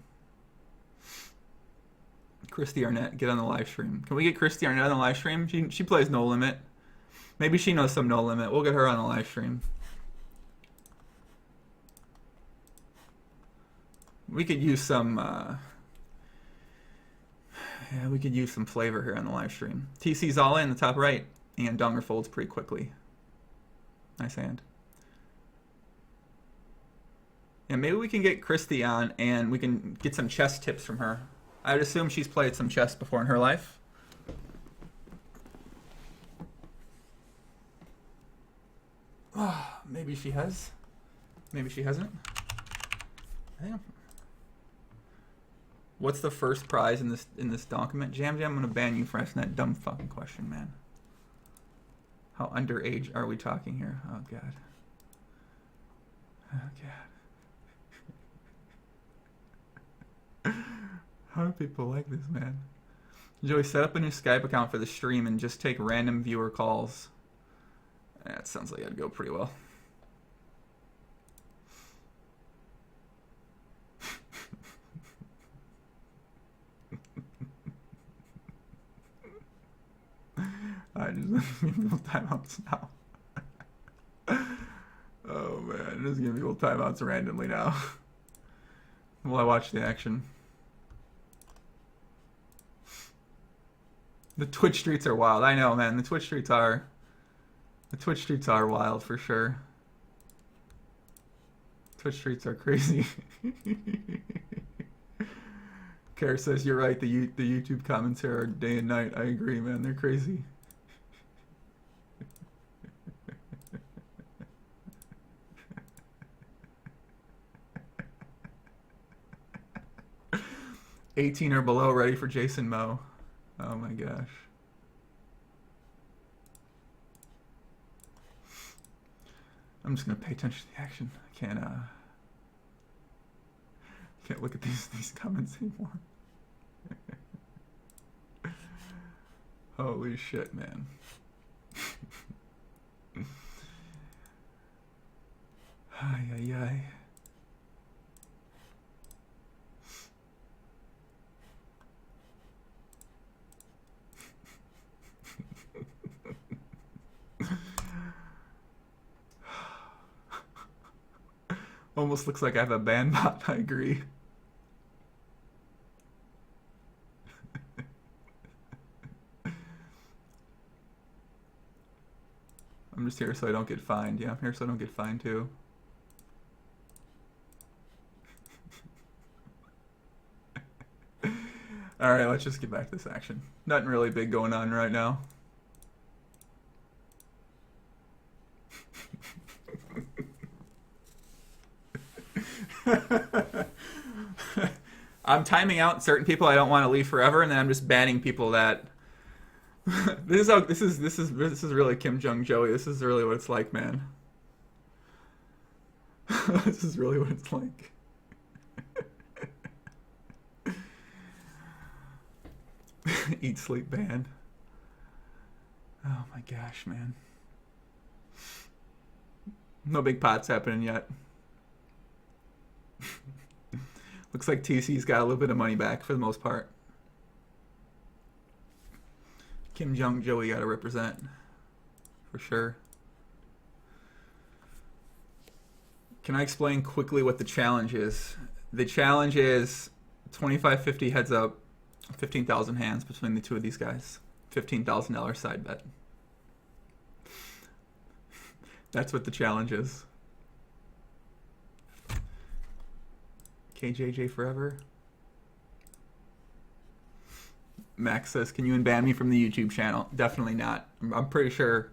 Christy Arnett, get on the live stream. Can we get Christy Arnett on the live stream? She plays No Limit. Maybe she knows some No Limit. We'll get her on the live stream. We could use some... yeah, we could use some flavor here on the live stream. TC's all in the top right, and Donger folds pretty quickly. Nice hand. Yeah, maybe we can get Christy on and we can get some chess tips from her. I would assume she's played some chess before in her life. Oh, maybe she has. Maybe she hasn't. Damn. What's the first prize in this document? Jam Jam, I'm gonna ban you for asking that dumb fucking question, man. How underage are we talking here? Oh god. Oh god. How do people like this, man? Joey, set up a new Skype account for the stream and just take random viewer calls. That sounds like it'd go pretty well. I just people timeouts now. Oh man, just giving people timeouts randomly now. While I watch the action. The Twitch streets are wild. I know, man. The Twitch streets are wild for sure. Twitch streets are crazy. Kara says you're right. The YouTube comments here are day and night. I agree, man. They're crazy. 18 or below, ready for Jason Moe. Oh my gosh. I'm just gonna pay attention to the action. I can't look at these comments anymore. Holy shit, man. Ay, ay, ay. Almost looks like I have a ban bot. I agree. I'm just here so I don't get fined. Yeah, I'm here so I don't get fined too. Alright, let's just get back to this action. Nothing really big going on right now. I'm timing out certain people I don't want to leave forever, and then I'm just banning people that this is really Kim Jong Joey. This is really what it's like, man. This is really what it's like. Eat sleep ban. Oh my gosh, man. No big pots happening yet. Looks like TC's got a little bit of money back for the most part. Kim Jong Joey got to represent for sure. Can I explain quickly what the challenge is? The challenge is 25-50 heads up, 15,000 hands between the two of these guys. $15,000 side bet. That's what the challenge is. KJJ forever. Max says, can you unban me from the YouTube channel? Definitely not. I'm pretty sure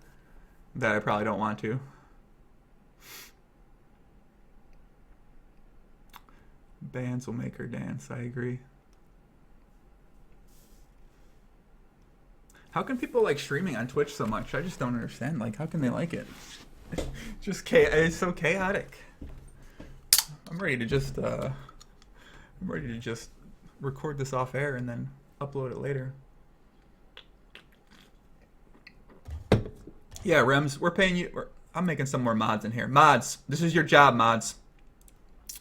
that I probably don't want to. Bans will make her dance. I agree. How can people like streaming on Twitch so much? I just don't understand. Like, how can they like it? Just it's so chaotic. I'm ready to just record this off air and then upload it later. Yeah, Rems, we're paying you. I'm making some more mods in here. Mods, this is your job, mods.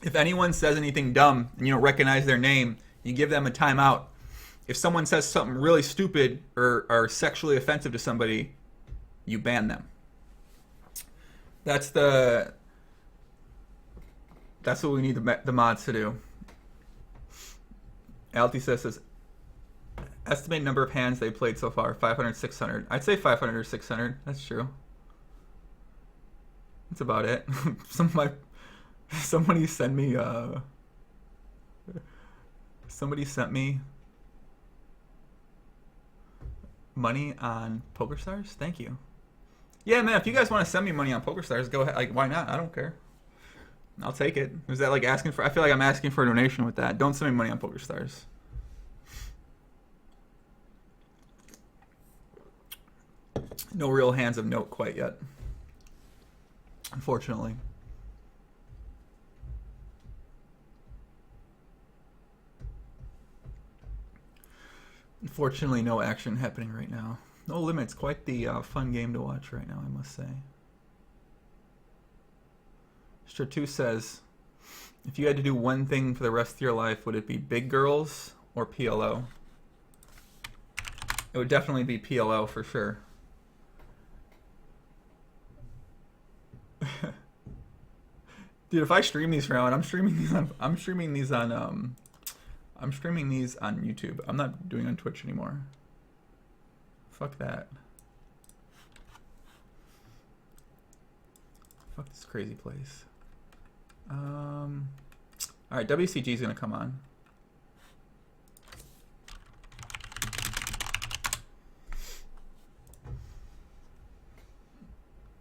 If anyone says anything dumb and you don't recognize their name, you give them a timeout. If someone says something really stupid or sexually offensive to somebody, you ban them. That's what we need the mods to do. Alti says, estimate number of hands they played so far, 500, 600. I'd say 500 or 600. That's true. That's about it. Somebody send me somebody sent me money on PokerStars. Thank you. Yeah, man, if you guys want to send me money on PokerStars, go ahead. Like, why not? I don't care. I'll take it. Is that like asking for? I feel like I'm asking for a donation with that. Don't send me money on PokerStars. No real hands of note quite yet, unfortunately. Unfortunately, no action happening right now. No Limits, quite the fun game to watch right now, I must say. Stratu says, if you had to do one thing for the rest of your life, would it be Big Girls or PLO? It would definitely be PLO for sure. Dude, if I stream these around, I'm streaming these on YouTube. I'm not doing on Twitch anymore. Fuck that. Fuck this crazy place. Alright, WCG is gonna come on.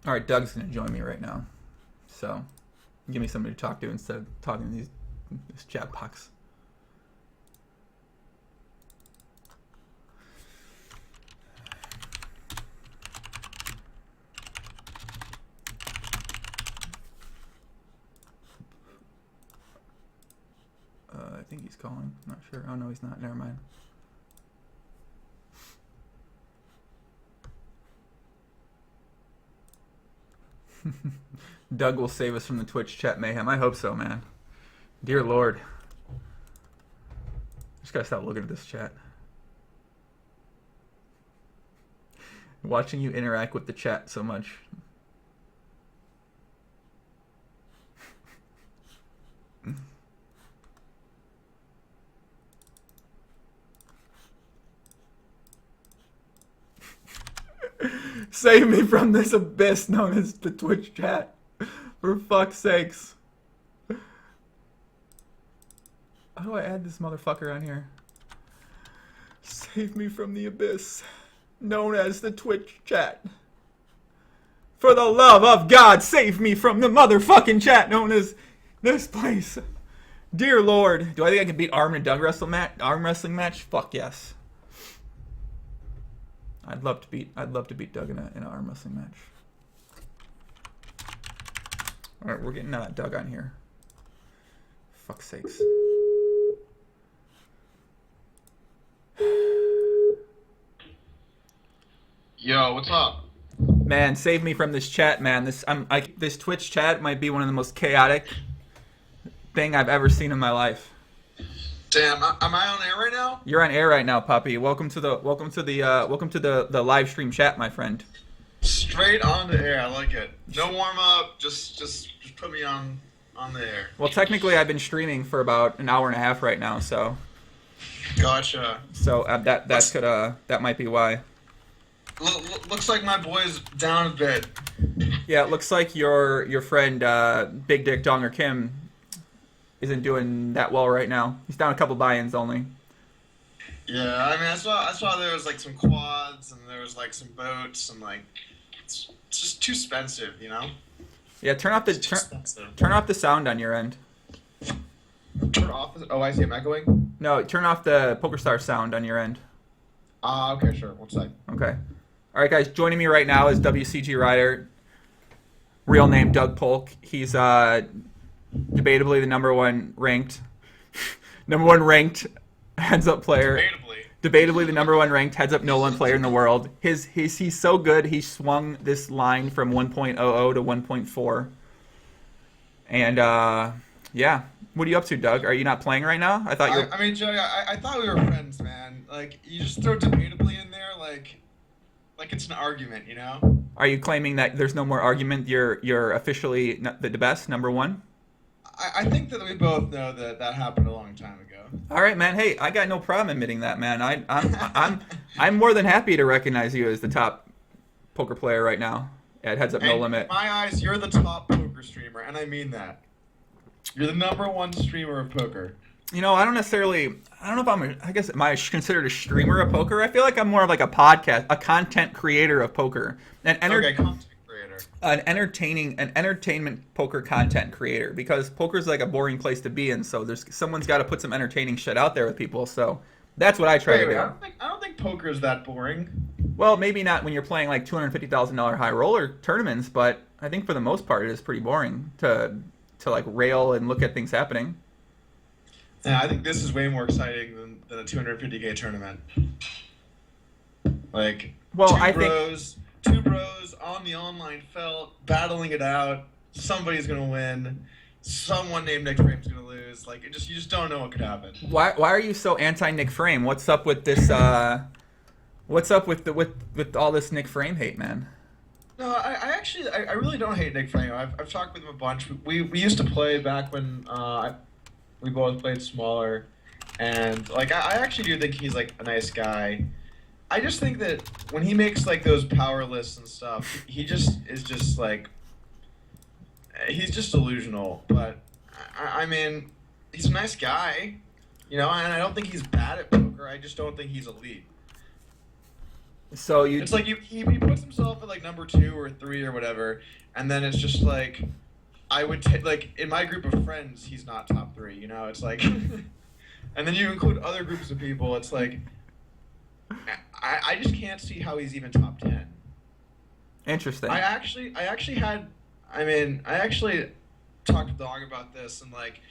Alright, Doug's gonna join me right now. So give me somebody to talk to instead of talking to this chat box. I think he's calling. I'm not sure. Oh no, he's not. Never mind. Doug will save us from the Twitch chat mayhem. I hope so, man. Dear Lord. Just gotta stop looking at this chat. Watching you interact with the chat so much. Save me from this abyss known as the Twitch chat. For fuck's sakes. How do I add this motherfucker on here? Save me from the abyss known as the Twitch chat. For the love of God, save me from the motherfucking chat known as this place. Dear Lord. Do I think I can beat Arm in a Doug arm wrestling match? Fuck yes. I'd love to beat Doug in an arm wrestling match. All right, we're getting Doug on here. Fuck's sakes. Yo, what's up? Man, save me from this chat, man. This Twitch chat might be one of the most chaotic thing I've ever seen in my life. Damn, am I on air right now? You're on air right now, Poppy. Welcome to the live stream chat, my friend. Straight on the air. I like it. No warm up. Just put me on the air. Well, technically, I've been streaming for about an hour and a half right now, so. Gotcha. So that might be why. Looks like my boy's down a bit. Yeah, it looks like your friend Big Dick DongerKim isn't doing that well right now. He's down a couple buy-ins only. Yeah, I mean, I saw there was like some quads and there was like some boats and like it's just too expensive, you know. Yeah, turn off the sound on your end. Turn off. Oh, I see him echoing. No, turn off the PokerStar sound on your end. Okay, sure. One sec. Okay. All right, guys. Joining me right now is WCGRider. Real name Doug Polk. He's debatably the number one ranked heads-up player. Debatably the number one ranked heads-up no-one player in the world. He's so good, he swung this line from 1.00 to 1.4. And, yeah. What are you up to, Doug? Are you not playing right now? I mean, Joey, I thought we were friends, man. Like, you just throw debatably in there, like it's an argument, you know? Are you claiming that there's no more argument? You're officially the best, number one? I think that we both know that happened a long time ago. All right, man. Hey, I got no problem admitting that, man. I'm more than happy to recognize you as the top poker player right now at Heads Up No Limit. In my eyes, you're the top poker streamer, and I mean that. You're the #1 streamer of poker. You know, I don't know if I guess, am I considered a streamer of poker? I feel like I'm more of like a content creator of poker. Okay, content creator. An entertainment poker content creator, because poker is like a boring place to be in, so someone's got to put some entertaining shit out there with people, so that's what I try to do. I don't think poker is that boring. Well, maybe not when you're playing like $250,000 high roller tournaments, but I think for the most part it is pretty boring to like rail and look at things happening. Yeah, I think this is way more exciting than a 250K tournament. Like, two bros on the online felt, battling it out. Somebody's gonna win. Someone named Nick Frame's gonna lose. Like, you just don't know what could happen. Why are you so anti Nick Frame? What's up with this? What's up with all this Nick Frame hate, man? No, I really don't hate Nick Frame. I've talked with him a bunch. We used to play back when we both played smaller, and like I actually do think he's like a nice guy. I just think that when he makes like those power lists and stuff, he just is just like he's just delusional. But I mean, he's a nice guy, you know, and I don't think he's bad at poker. I just don't think he's elite. So it's like he puts himself at like #2 or 3 or whatever, and then it's just like I would take, like, in my group of friends, he's not top 3, you know? It's like, and then you include other groups of people, it's like, I just can't see how he's even top 10. Interesting. I actually talked to Dog about this, and, like,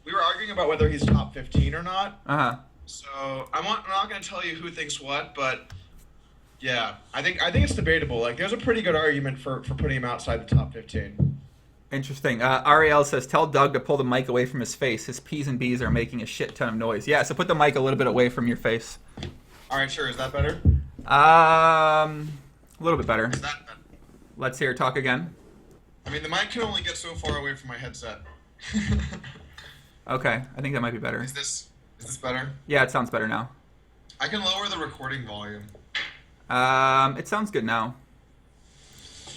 we were arguing about whether he's top 15 or not. Uh-huh. So, I'm not going to tell you who thinks what, but, yeah, I think it's debatable. Like, there's a pretty good argument for putting him outside the top 15. Interesting. Ariel says, tell Doug to pull the mic away from his face. His P's and B's are making a shit ton of noise. Yeah, so put the mic a little bit away from your face. All right, sure. Is that better? A little bit better. Is that better? Let's hear it talk again. I mean, the mic can only get so far away from my headset. Okay, I think that might be better. Is this better? Yeah, it sounds better now. I can lower the recording volume. It sounds good now.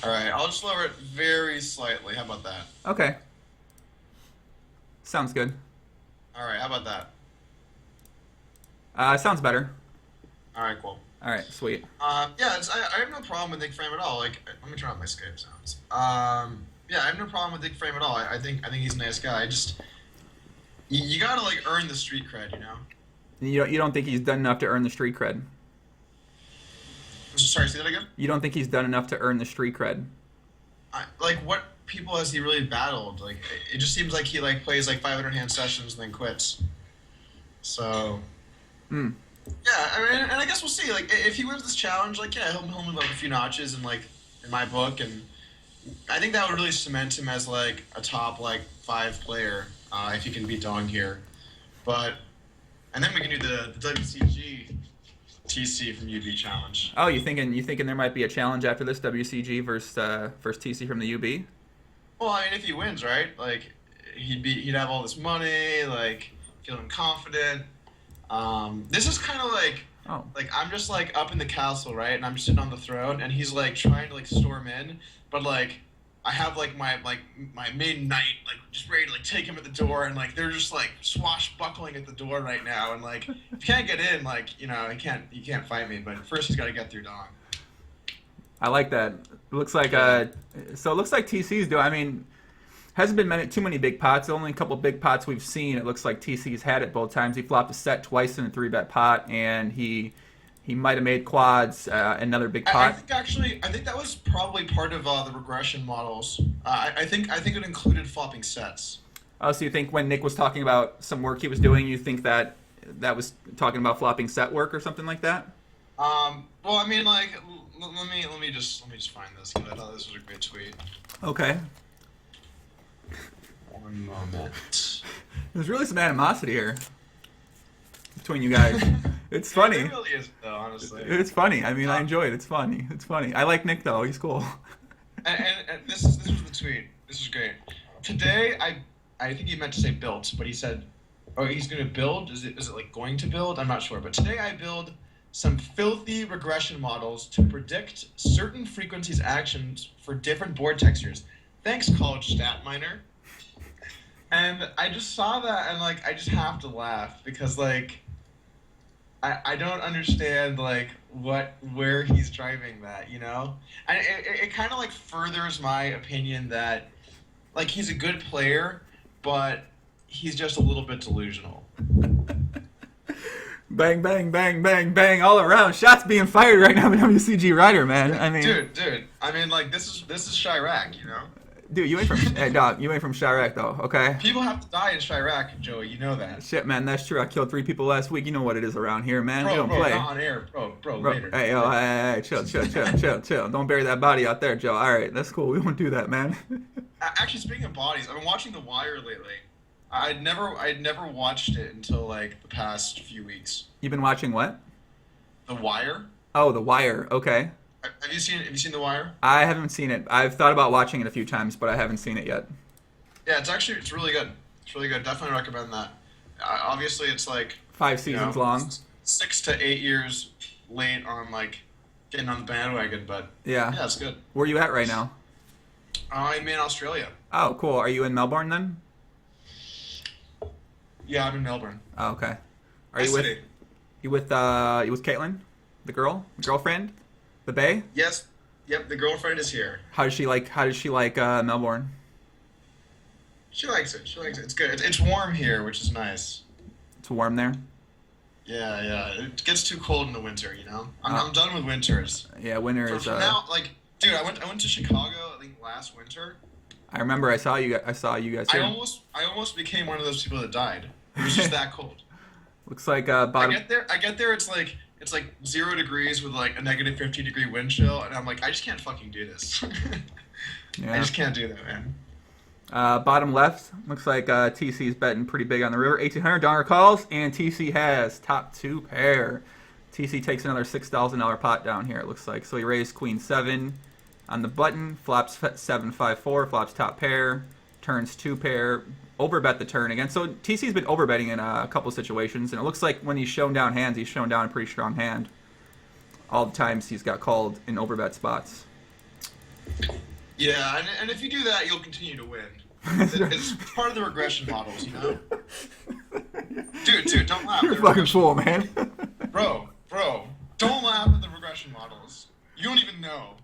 All right, I'll just lower it very slightly. How about that? Okay. Sounds good. All right, how about that? Sounds better. All right, cool. All right, sweet. I have no problem with Nick Frame at all. Like, let me turn off my Skype sounds. Yeah, I have no problem with Nick Frame at all. I think he's a nice guy. You gotta like earn the street cred, you know. You don't think he's done enough to earn the street cred? Sorry, say that again? You don't think he's done enough to earn the street cred? Like, what people has he really battled? Like, it just seems like he like plays like 500 hand sessions and then quits. So, yeah, I mean, and I guess we'll see. Like, if he wins this challenge, like, yeah, he'll move up a few notches in my book, and I think that would really cement him as like a top like 5 player if he can beat Dong here. And then we can do the WCG TC from UB challenge. Oh, you thinking there might be a challenge after this, WCG versus TC from the UB? Well, I mean, if he wins, right? Like, he'd have all this money, like, feeling confident. This is kind of like, like, I'm just like up in the castle, right? And I'm just sitting on the throne, and he's like trying to like storm in, but like I have like my main knight like just ready to like take him at the door, and like they're just like swashbuckling at the door right now, and like if you can't get in, like, you know, you can't fight me, but first he's got to get through Dong. I like that. It looks like so it looks like TC's doing. I mean, hasn't been too many big pots. Only a couple big pots we've seen. It looks like TC's had it both times. He flopped a set twice in a 3-bet pot, and he might have made quads another big pot. I think that was probably part of the regression models. I think it included flopping sets. Oh, so you think when Nick was talking about some work he was doing, you think that was talking about flopping set work or something like that? Well, I mean, like, let me just find this, because I thought this was a great tweet. Okay. One moment. There's really some animosity here between you guys. It's funny. It really is, though, honestly. It's funny. I mean, I enjoy it. It's funny. It's funny. I like Nick, though. He's cool. And this was the tweet. This is great. Today, I think he meant to say built, but he said, oh, he's going to build? Is it like going to build? I'm not sure. But today I build some filthy regression models to predict certain frequencies actions for different board textures. Thanks, college stat miner. And I just saw that, and like I just have to laugh because like I don't understand like where he's driving that, you know? And it kind of like furthers my opinion that like he's a good player, but he's just a little bit delusional. Bang, bang, bang, bang, bang, all around. Shots being fired right now in WCGRider, man. I mean, dude. I mean, like this is Chirac, you know. dude, you ain't from hey, dog. You ain't from Chirac though, okay? People have to die in Chirac, Joey. You know that. Shit, man, that's true. I killed 3 people last week. You know what it is around here, man. We Bro, don't play. not on air, bro, later. Hey, yo, hey, chill. Don't bury that body out there, Joe. All right, that's cool. We won't do that, man. Actually, speaking of bodies, I've been watching The Wire lately. I'd never watched it until like the past few weeks. You've been watching what? The Wire. Oh, The Wire. Okay. Have you seen The Wire? I haven't seen it. I've thought about watching it a few times, but I haven't seen it yet. Yeah, it's really good. It's really good. Definitely recommend that. Obviously, it's like 5 seasons long. 6 to 8 years late on like getting on the bandwagon, but Yeah. it's good. Where are you at right now? I'm in Australia. Oh, cool. Are you in Melbourne then? Yeah, I'm in Melbourne. Oh, okay. Are Nice you with city. you with Caitlin, the girlfriend, the bae? Yes. Yep. The girlfriend is here. How does she like Melbourne? She likes it. It's good. It's warm here, which is nice. It's warm there. Yeah. It gets too cold in the winter, you know. I'm done with winters. Yeah, winter For is. now, like, dude, I went to Chicago. I think last winter. I remember I saw you guys I here. almost became one of those people that died. It was just that cold. Looks like I bottom. get there. It's like 0 degrees with like a negative 50-degree wind chill, and I'm like, I just can't fucking do this. I Yeah. just can't do that, man. Bottom left looks like TC's betting pretty big on the river. 1800 Donger calls, and TC has top 2 pair. TC takes another $6,000 pot down here. It looks like so he raised Queen 7 on the button, flops 7-5-4, flops top pair, turns 2 pair. Overbet the turn again. So TC's been overbetting in a couple situations, and it looks like when he's shown down hands, he's shown down a pretty strong hand. All the times he's got called in overbet spots. Yeah, and if you do that, you'll continue to win. It's part of the regression models, you know. Dude, don't laugh. You're a They're fucking regression- fool, man. Bro, don't laugh at the regression models. You don't even know.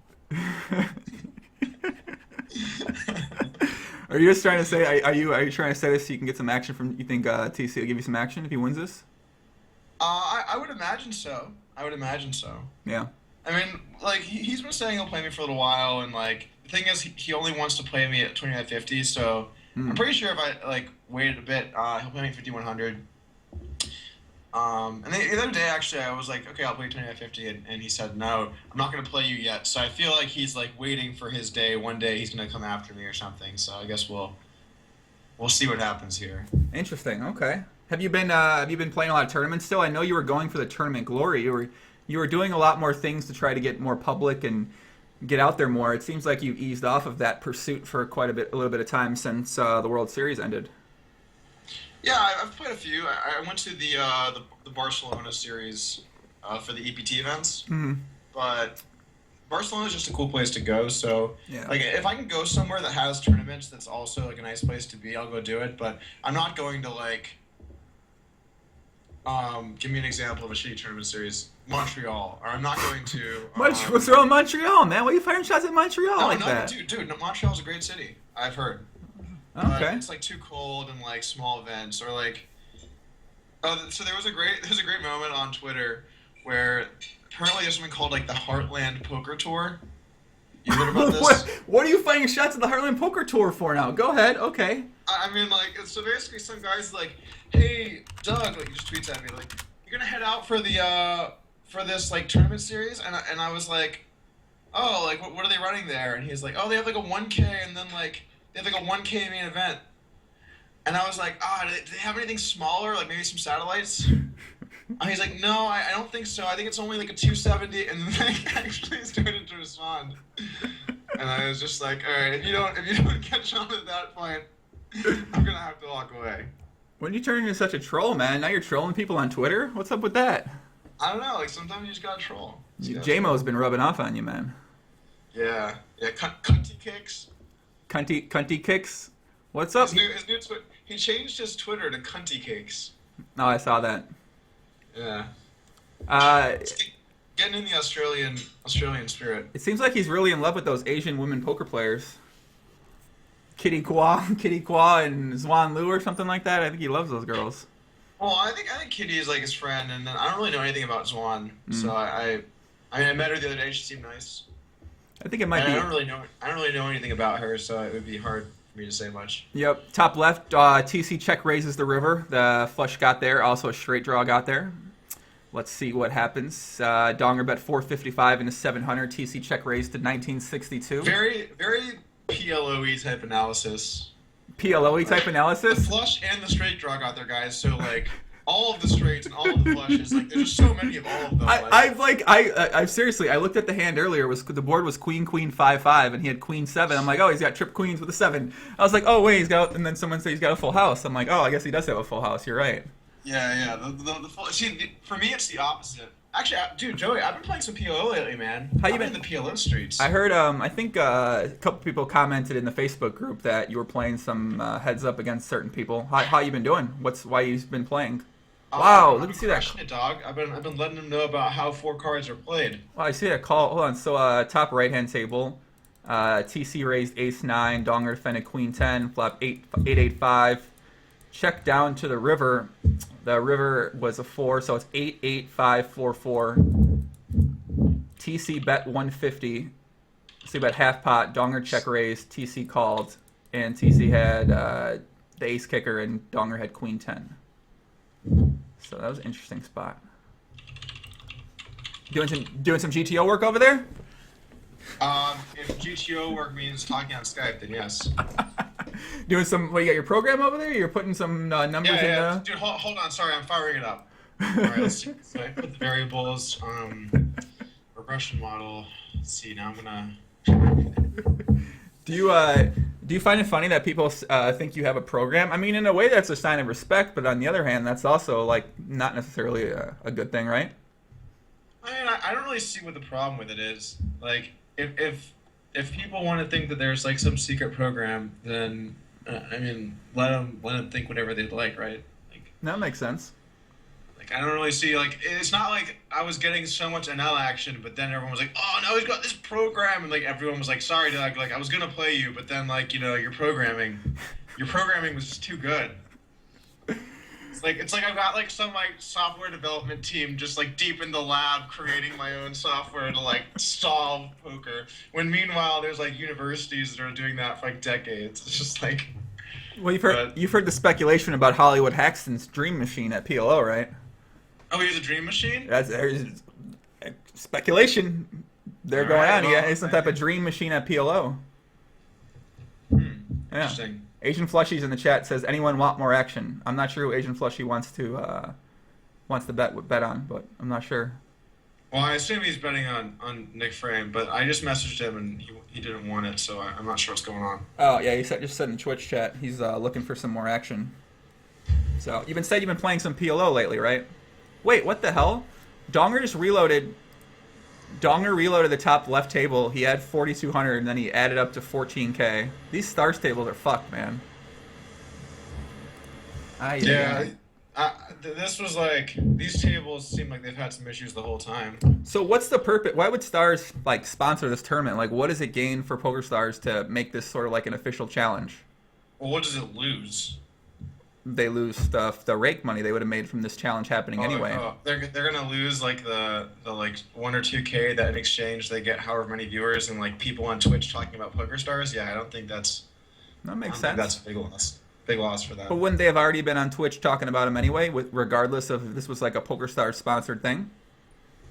Are you just trying to say? Are you trying to say this so you can get some action from? You think TC will give you some action if he wins this? I would imagine so. Yeah. I mean, like he's been saying he'll play me for a little while, and like the thing is, he only wants to play me at 2950. So I'm pretty sure if I like waited a bit, he'll play me 5100. And the other day, actually, I was like, okay, I'll play 2950, and he said, no, I'm not going to play you yet. So I feel like he's like waiting for his day. One day he's going to come after me or something. So I guess we'll see what happens here. Interesting. Okay. Have you been playing a lot of tournaments still? I know you were going for the tournament glory. You were doing a lot more things to try to get more public and get out there more. It seems like you've eased off of that pursuit for a little bit of time since the World Series ended. Yeah, I've played a few. I went to the Barcelona series for the EPT events, but Barcelona is just a cool place to go. So, Yeah. like, if I can go somewhere that has tournaments, that's also like a nice place to be. I'll go do it. But I'm not going to like. Give me an example of a shitty tournament series. Montreal, or I'm not going to. What's wrong with Montreal, man? Why are you firing shots at Montreal like that? Dude, Montreal's a great city. I've heard. Okay. It's like too cold and like small events or like. Oh, so there was a great moment on Twitter where apparently there's something called like the Heartland Poker Tour. You heard about this? What are you firing shots at the Heartland Poker Tour for now? Go ahead. Okay. I mean, like, so basically some guy's like, hey, Doug, like, he just tweets at me, like, you're gonna head out for the, for this, like, tournament series? And I was like, oh, like, what are they running there? And he's like, oh, they have, like, a 1K, and then, like, they have, like, a 1K main event. And I was like, do they have anything smaller, like, maybe some satellites? And he's like, no, I don't think so. I think it's only, like, a 270, and then they actually started to respond. And I was just like, all right, if you don't catch on at that point, I'm gonna have to walk away. When you turn into such a troll, man, now you're trolling people on Twitter? What's up with that? I don't know, like sometimes you just gotta troll. J-Mo's been rubbing off on you, man. Yeah, cunty kicks. Cunty kicks? What's up? He changed his Twitter to Cunty Cakes. Oh, I saw that. Yeah. Uh, Getting in the Australian spirit. it seems like he's really in love with those Asian women poker players. Kitty Kwa and Zwan Lu or something like that. I think he loves those girls. Well, I think Kitty is like his friend, and then I don't really know anything about Zwan, so I met her the other day. She seemed nice. I think it might be. I don't really know anything about her, so it would be hard for me to say much. Yep. Top left, TC check raises the river. The flush got there. Also a straight draw got there. Let's see what happens. Donger bet 455 into 700. TC check raised to 1962. Very, very PLOE type analysis. PLOE type analysis? The flush and the straight draw got there, guys. So, like, all of the straights and all of the flushes, like, there's just so many of all of them. I seriously, I looked at the hand earlier. The board was queen 5-5, and he had queen 7. I'm like, oh, he's got trip queens with a 7. I was like, oh wait, he's got. And then someone said he's got a full house. I'm like, oh, I guess he does have a full house. You're right. Yeah. The full, see, for me, it's the opposite. Actually, dude, Joey, I've been playing some PLO lately, man. How you been been in the PLO streets? I heard. I think a couple people commented in the Facebook group that you were playing some heads up against certain people. How you been doing? Why you've been playing? Wow, let me see that. It, dog. I've been letting them know about how 4 cards are played. Well, I see that call. Hold on. So top right hand table, TC raised ace 9, Donger defended queen 10, flop 8-8-5. Check down to the river. The river was a 4, so it's 8-8-5-4-4. TC bet 150. So you bet half pot. Donger check raised. TC called, and TC had the ace kicker, and Donger had queen 10. So that was an interesting spot. Doing some GTO work over there? If GTO work means talking on Skype, then yes. Doing some. What, you got your program over there? You're putting some numbers in. Yeah. Dude, hold on. Sorry, I'm firing it up. All right, let's see. So I put the variables. Regression model. Let's see. Now I'm gonna. Do you find it funny that people think you have a program? I mean, in a way, that's a sign of respect, but on the other hand, that's also like not necessarily a good thing, right? I mean, I don't really see what the problem with it is. Like, if people want to think that there's like some secret program, then I mean, let them think whatever they'd like, right? Like, that makes sense. Like, I don't really see, like, it's not like I was getting so much NL action, but then everyone was like, oh, now he's got this program, and like everyone was like, sorry, Doug, like I was gonna play you, but then like, you know, your programming was just too good. It's like I've got like some like software development team just like deep in the lab creating my own software to like solve poker. When meanwhile there's like universities that are doing that for like decades. It's just like. Well, you've heard the speculation about Hollywood Haxton's Dream Machine at PLO, right? Oh, he's a Dream Machine? There's speculation. They're going on. Yeah, it's some type of Dream Machine at PLO. Yeah. Interesting. Asian Flushies in the chat says, anyone want more action? I'm not sure who Asian Flushie wants to bet on, but I'm not sure. Well, I assume he's betting on Nick Frame, but I just messaged him and he didn't want it, so I'm not sure what's going on. Oh, yeah, he just said in the Twitch chat he's looking for some more action. So, you've been playing some PLO lately, right? Wait, what the hell? Donger reloaded the top left table. He had 4,200, and then he added up to 14K. These stars tables are fucked, man. This was like, these tables seem like they've had some issues the whole time. So what's the purpose? Why would Stars like sponsor this tournament? Like, what does it gain for PokerStars to make this sort of like an official challenge? Well, what does it lose? They lose the rake money they would have made from this challenge happening anyway. They're gonna lose like the like 1 or 2K that in exchange they get however many viewers and like people on Twitch talking about PokerStars. Yeah, I don't think that makes sense. That's a big loss. Big loss for them. But wouldn't they have already been on Twitch talking about him anyway, regardless of if this was like a PokerStars sponsored thing?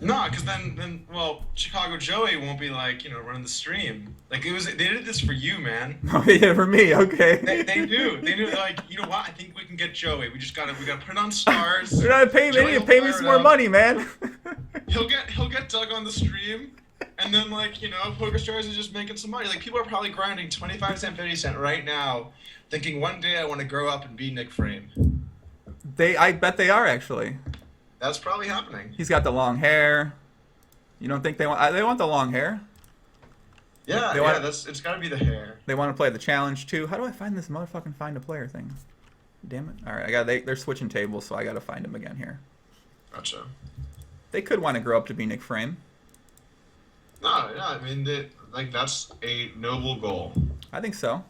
No, because then Chicago Joey won't be like, you know, running the stream. Like they did this for you, man. Oh yeah, for me, okay. They do. They're like, you know what? I think we can get Joey. We gotta put it on Stars. They're not paying me. You pay me some more money, man. He'll get Doug on the stream, and then like, you know, PokerStars is just making some money. Like people are probably grinding 25 cent, 50 cent right now, thinking one day I want to grow up and be Nick Frame. I bet they are actually. That's probably happening. He's got the long hair. You don't think they want the long hair? Yeah, They yeah, want- it's got to be the hair. They want to play the challenge too. How do I find this motherfucking find a player thing? Damn it! All right, they're switching tables, so I gotta find them again here. Gotcha. They could want to grow up to be Nick Frame. No, yeah, I mean, that's a noble goal. I think so.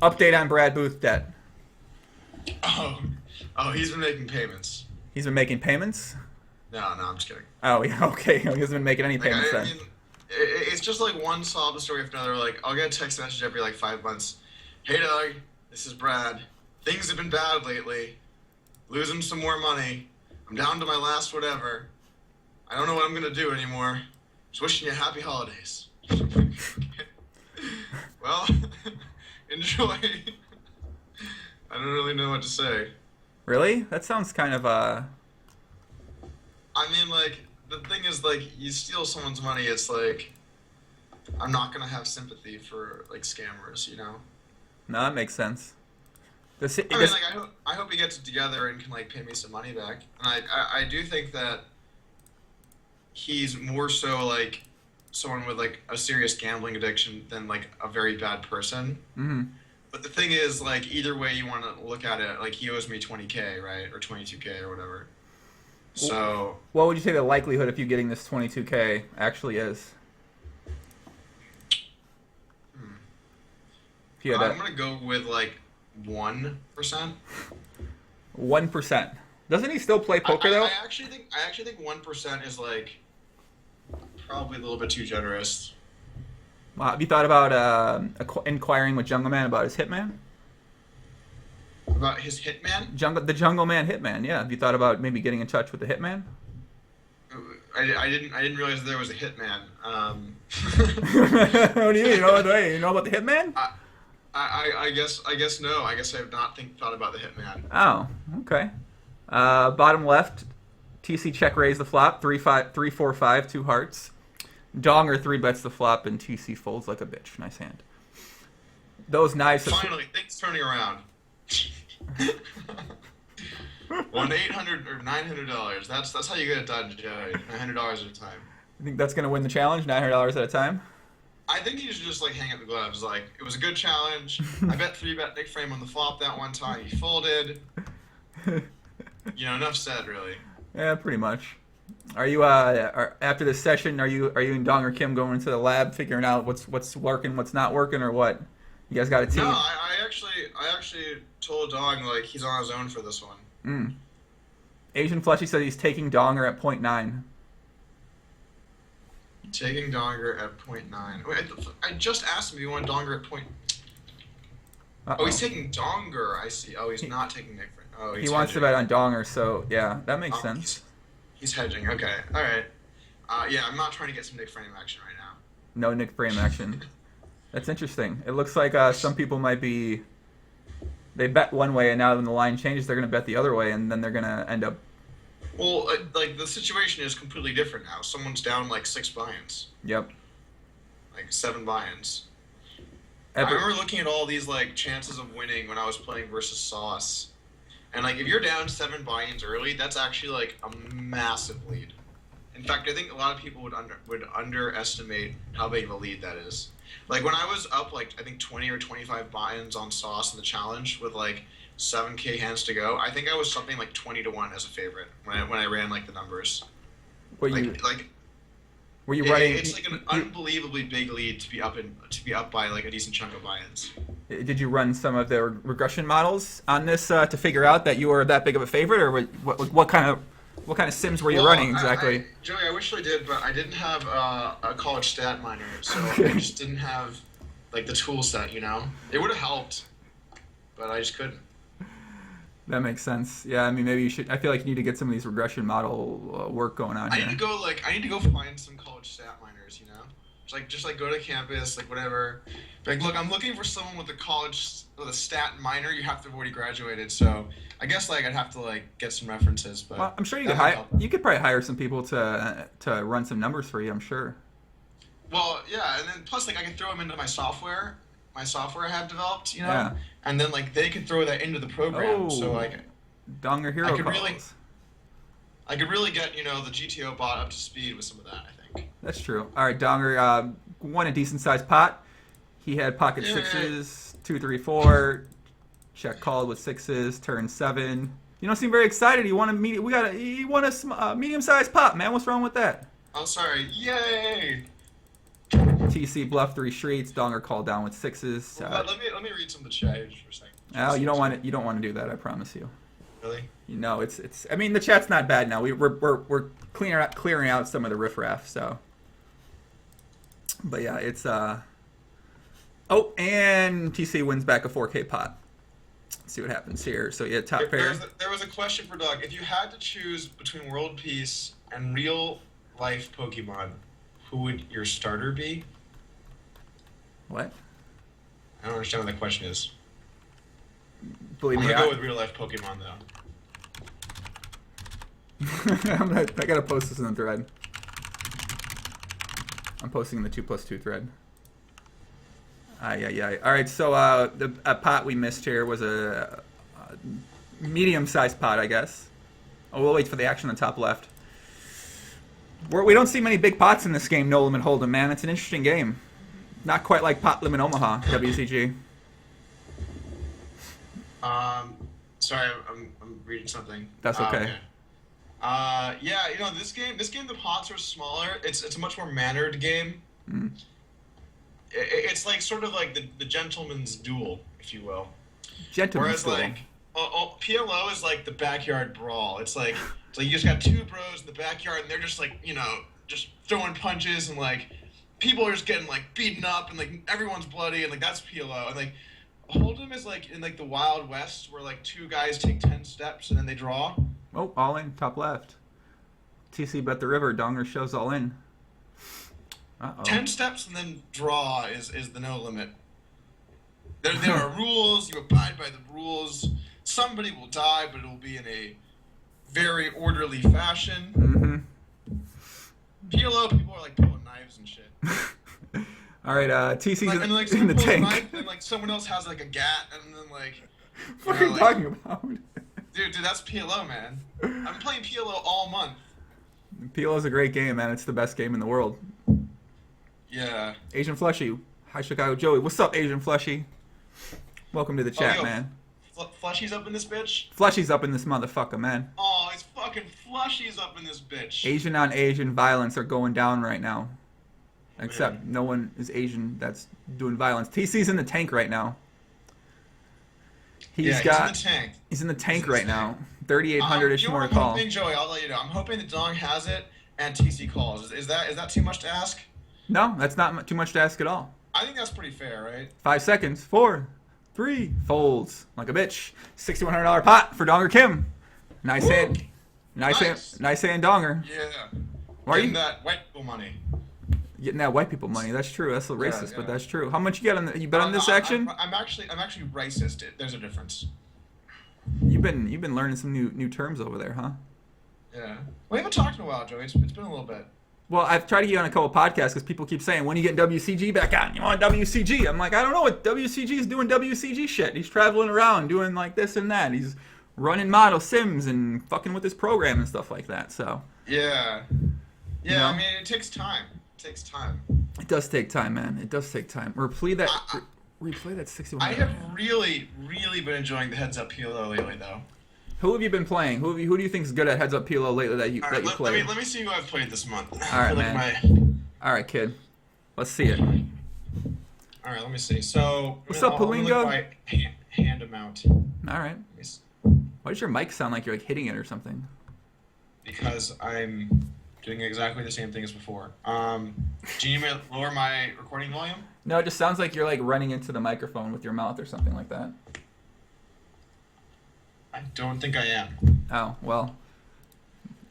Update on Brad Booth debt. Oh, he's been making payments. He's been making payments. No, I'm just kidding. Oh, yeah, okay. He hasn't been making any Like, payments I then. mean, it's just like one sob story after another. Like, I'll get a text message every like 5 months. Hey, Doug, this is Brad. Things have been bad lately. Losing some more money. I'm down to my last whatever. I don't know what I'm gonna do anymore. Just wishing you happy holidays. Well, enjoy. I don't really know what to say. Really? That sounds kind of I mean, like, the thing is, like, you steal someone's money, it's like, I'm not gonna have sympathy for, like, scammers, you know? No, that makes sense. I mean, like, I hope he gets it together and can, like, pay me some money back. And I do think that he's more so, like, someone with, like, a serious gambling addiction than, like, a very bad person. Mm-hmm. But the thing is, like, either way you want to look at it, like, he owes me $20K, right? Or $22K or whatever. So... What would you say the likelihood of you getting this 22K actually is? If you had I'm going to go with, like, 1%. 1%. Doesn't he still play poker, though? I actually think 1% is, like, probably a little bit too generous. Have you thought about inquiring with Jungle Man about his hitman? About his hitman? The Jungle Man hitman, yeah. Have you thought about maybe getting in touch with the hitman? I didn't realize there was a hitman. What do you mean? You know about the hitman? I guess no. I guess I have not thought about the hitman. Oh, okay. Bottom left, TC check raise the flop, 3-4-5, 2 hearts. Donger 3-bets the flop, and TC folds like a bitch. Nice hand. Those knives. Finally, things turning around. Won $800 or $900. That's how you get it done, Joey. $900 at a time. You think that's gonna win the challenge? $900 at a time? I think you should just like hang up the gloves. Like, it was a good challenge. I bet 3-bet Nick Frame on the flop that one time. He folded. Enough said, really. Yeah, pretty much. Are you after this session? Are you and DongerKim going into the lab figuring out what's working, what's not working, or what? You guys got a team? No, I actually told Dong like he's on his own for this one. Asian Fleshy said he's taking Donger at 0.9. Taking Donger at 0.9. Wait, I just asked him if he wanted Donger at point. Uh-oh. Oh, he's taking Donger. I see. Oh, he's not taking Nick Frame. Oh, He wants to bet on Donger, so yeah, that makes Oh, sense. He's hedging. Okay. All right. Yeah, I'm not trying to get some Nick Frame action right now. No Nick Frame action. That's interesting. It looks like some people might be. They bet one way, and now when the line changes, they're going to bet the other way, and then they're going to end up. Well, like the situation is completely different now. Someone's down like 6 buy-ins. Yep. Like 7 buy-ins. I remember looking at all these like chances of winning when I was playing versus Sauce, and like if you're down 7 buy-ins early, that's actually like a massive lead. In fact, I think a lot of people would underestimate how big of a lead that is. Like when I was up like I think 20 or 25 buy-ins on Sauce in the challenge with like 7K hands to go, I think I was something like 20-1 as a favorite when I ran like the numbers. Were you running? It's like an unbelievably big lead to be up by like a decent chunk of buy-ins. Did you run some of the regression models on this to figure out that you were that big of a favorite, or what kind of sims were you running exactly? Joey, I wish I did, but I didn't have a college stat miner, so I just didn't have like the tool set. It would have helped, but I just couldn't. That makes sense. Yeah, I mean, maybe you should. I feel like you need to get some of these regression model work going on. I need to go find some college stat miners. Just go to campus, like whatever. Like, look, I'm looking for someone with a stat minor. You have to have already graduated, so I guess like I'd have to like get some references. But well, I'm sure you could probably hire some people to run some numbers for you. I'm sure. Well, yeah, and then plus like I could throw them into my software I have developed, Yeah. and then like they could throw that into the program. So like Donger hero calls. I could really get the GTO bot up to speed with some of that. I think. That's true. All right, Donger won a decent sized pot. He had pocket sixes, 2, 3, 4. Check called with sixes. Turn 7. You don't seem very excited. He won a medium sized pot, man. What's wrong with that? I'm sorry. Yay! TC bluff 3 streets. Donger called down with sixes. Let me read some of the chat here just for a second. Oh, you don't want it. You don't want to do that. I promise you. Really? You know, it's. I mean, the chat's not bad now. We're clearing out some of the riffraff. So, but yeah, it's Oh, and TC wins back a 4K pot. Let's see what happens here. So yeah, top pair. There was a question for Doug. If you had to choose between World Peace and real life Pokemon, who would your starter be? What? I don't understand what that question is. Believe me, I'm gonna go with real life Pokemon though. I gotta post this in the thread. I'm posting in the 2+2 thread. Yeah. All right, so the pot we missed here was a medium-sized pot, I guess. Oh, we'll wait for the action on the top left. We don't see many big pots in this game, No Limit Hold'em, man. It's an interesting game. Not quite like Pot Limit Omaha, WCG. Sorry, I'm reading something. That's okay. Yeah, you know, this game the pots are smaller. It's a much more mannered game. Mm. It's like sort of like the gentleman's duel, if you will. Gentleman's duel. Whereas like PLO is like the backyard brawl. It's like you just got two bros in the backyard and they're just like, you know, just throwing punches and like people are just getting like beaten up and like everyone's bloody and like that's PLO. And like Hold'em is like in like the Wild West where like two guys take 10 steps and then they draw. Oh, all in, top left. TC bet the river. Donger shows all in. 10 steps and then draw is the no limit. There are rules. You abide by the rules. Somebody will die, but it will be in a very orderly fashion. Mm-hmm. PLO, people are like pulling knives and shit. All right, TC's like, in the tank. Knife, and like someone else has like a gat, and then like. What are you talking about? Dude, that's PLO, man. I've been playing PLO all month. PLO's a great game, man. It's the best game in the world. Yeah. Asian Fleshy. Hi, Chicago Joey. What's up, Asian Fleshy? Welcome to the chat, man. Fleshy's up in this bitch? Fleshy's up in this motherfucker, man. Oh, it's fucking Fleshy's up in this bitch. Asian on Asian violence are going down right now. Except no one is Asian that's doing violence. TC's in the tank right now. He's in the tank. He's in the tank right now. 3,800-ish more to call. I'm hoping, Joey, I'll let you know. I'm hoping that Dong has it and TC calls. Is that too much to ask? No, that's not too much to ask at all. I think that's pretty fair, right? 5 seconds. 4, 3, folds like a bitch. $6,100 pot for DongerKim. Nice hand. Nice hand, Donger. Yeah. Why are you that white people money? Getting that white people money? That's true. That's a racist, but that's true. How much you got on? You bet on this action? I'm actually racist. There's a difference. You've been learning some new terms over there, huh? Yeah. We haven't talked in a while, Joey. It's been a little bit. Well, I've tried to get on a couple podcasts because people keep saying, when are you getting WCG back on? You want WCG? I'm like, I don't know what WCG is doing WCG shit. He's traveling around doing like this and that. He's running model sims and fucking with his program and stuff like that. So. Yeah. Yeah, you know? I mean, it takes time. It does take time, man. It does take time. Replay that 61. I have really, really been enjoying the heads up PLO lately, though. Who have you been playing? Who do you think is good at heads up PLO lately that you played? Let me see who I've played this month. All right, man. All right, kid. Let's see it. All right, let me see. So what's up, Palinga? Hand amount. All right. Why does your mic sound like you're like hitting it or something? Because I'm doing exactly the same thing as before. Do you need me to lower my recording volume? No, it just sounds like you're like running into the microphone with your mouth or something like that. I don't think I am. Oh, well.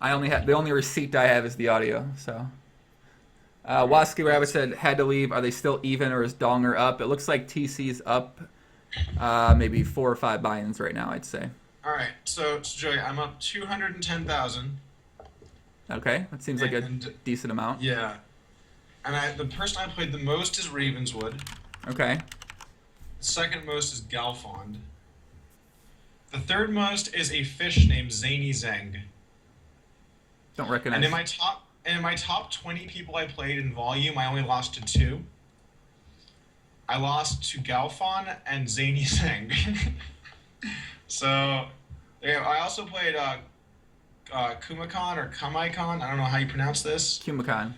The only receipt I have is the audio, so. Wasky Rabbit said, had to leave. Are they still even or is Donger up? It looks like TC's up maybe 4 or 5 buy-ins right now, I'd say. All right, so Joey, I'm up 210,000. Okay, that seems like a decent amount. Yeah. And the person I played the most is Ravenswood. Okay. The second most is Galfond. The third most is a fish named Zany Zeng. Don't recognize. And in my top 20 people I played in volume, I only lost to 2. I lost to Galfon and Zany Singh. So, yeah, I also played Kumakon or Kamaikon. I don't know how you pronounce this. Kumakon.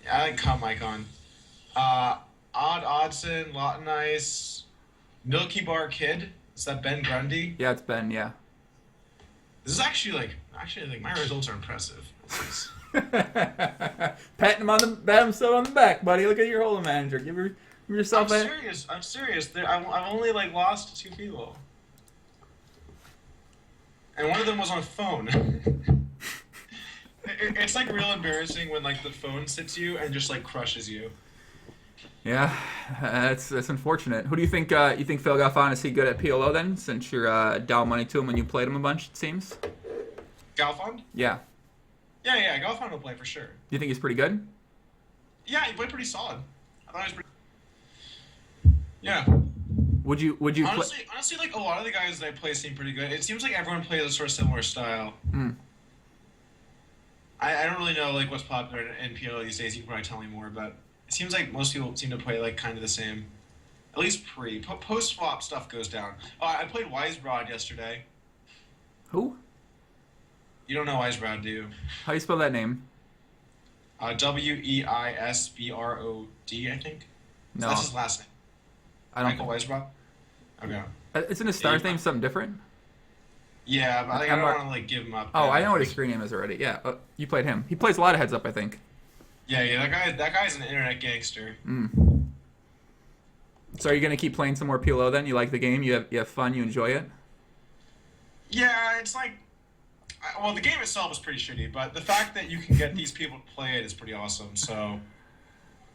Yeah, I like Kamaikon. Odd Oddson, Lawtonice, Milky Bar Kid. Is that Ben Grundy? Yeah, it's Ben. Yeah. This is actually my results are impressive. Patting him pat himself on the back, buddy. Look at your holding manager. Give yourself I'm serious. I've only lost to 2 people, and one of them was on phone. It's real embarrassing when the phone sits you and just crushes you. Yeah, that's unfortunate. Who do you think Phil Galfon, is he good at PLO then? Since you're down money to him when you played him a bunch, it seems. Galfon? Yeah. Yeah. Galfon will play for sure. You think he's pretty good? Yeah, he played pretty solid. I thought he was pretty. Yeah. Would you honestly, a lot of the guys that I play seem pretty good. It seems like everyone plays a sort of similar style. I don't really know what's popular in PLO these days. You can probably tell me more, but it seems like most people seem to play kind of the same. At least post flop stuff goes down. Oh, I played Wisebrod yesterday. Who? You don't know Wisebrod, do you? How do you spell that name? Weisbrod, I think. No. That's his last name. Michael Wisebrod? Okay. Isn't his star's name something different? Yeah, but I don't want to give him up. Oh, I know what his screen name is already. Yeah, you played him. He plays a lot of heads up, I think. Yeah, that guy's an internet gangster. So are you gonna keep playing some more PLO then? You like the game? You have fun? You enjoy it? Yeah, it's well, the game itself is pretty shitty, but the fact that you can get these people to play it is pretty awesome. So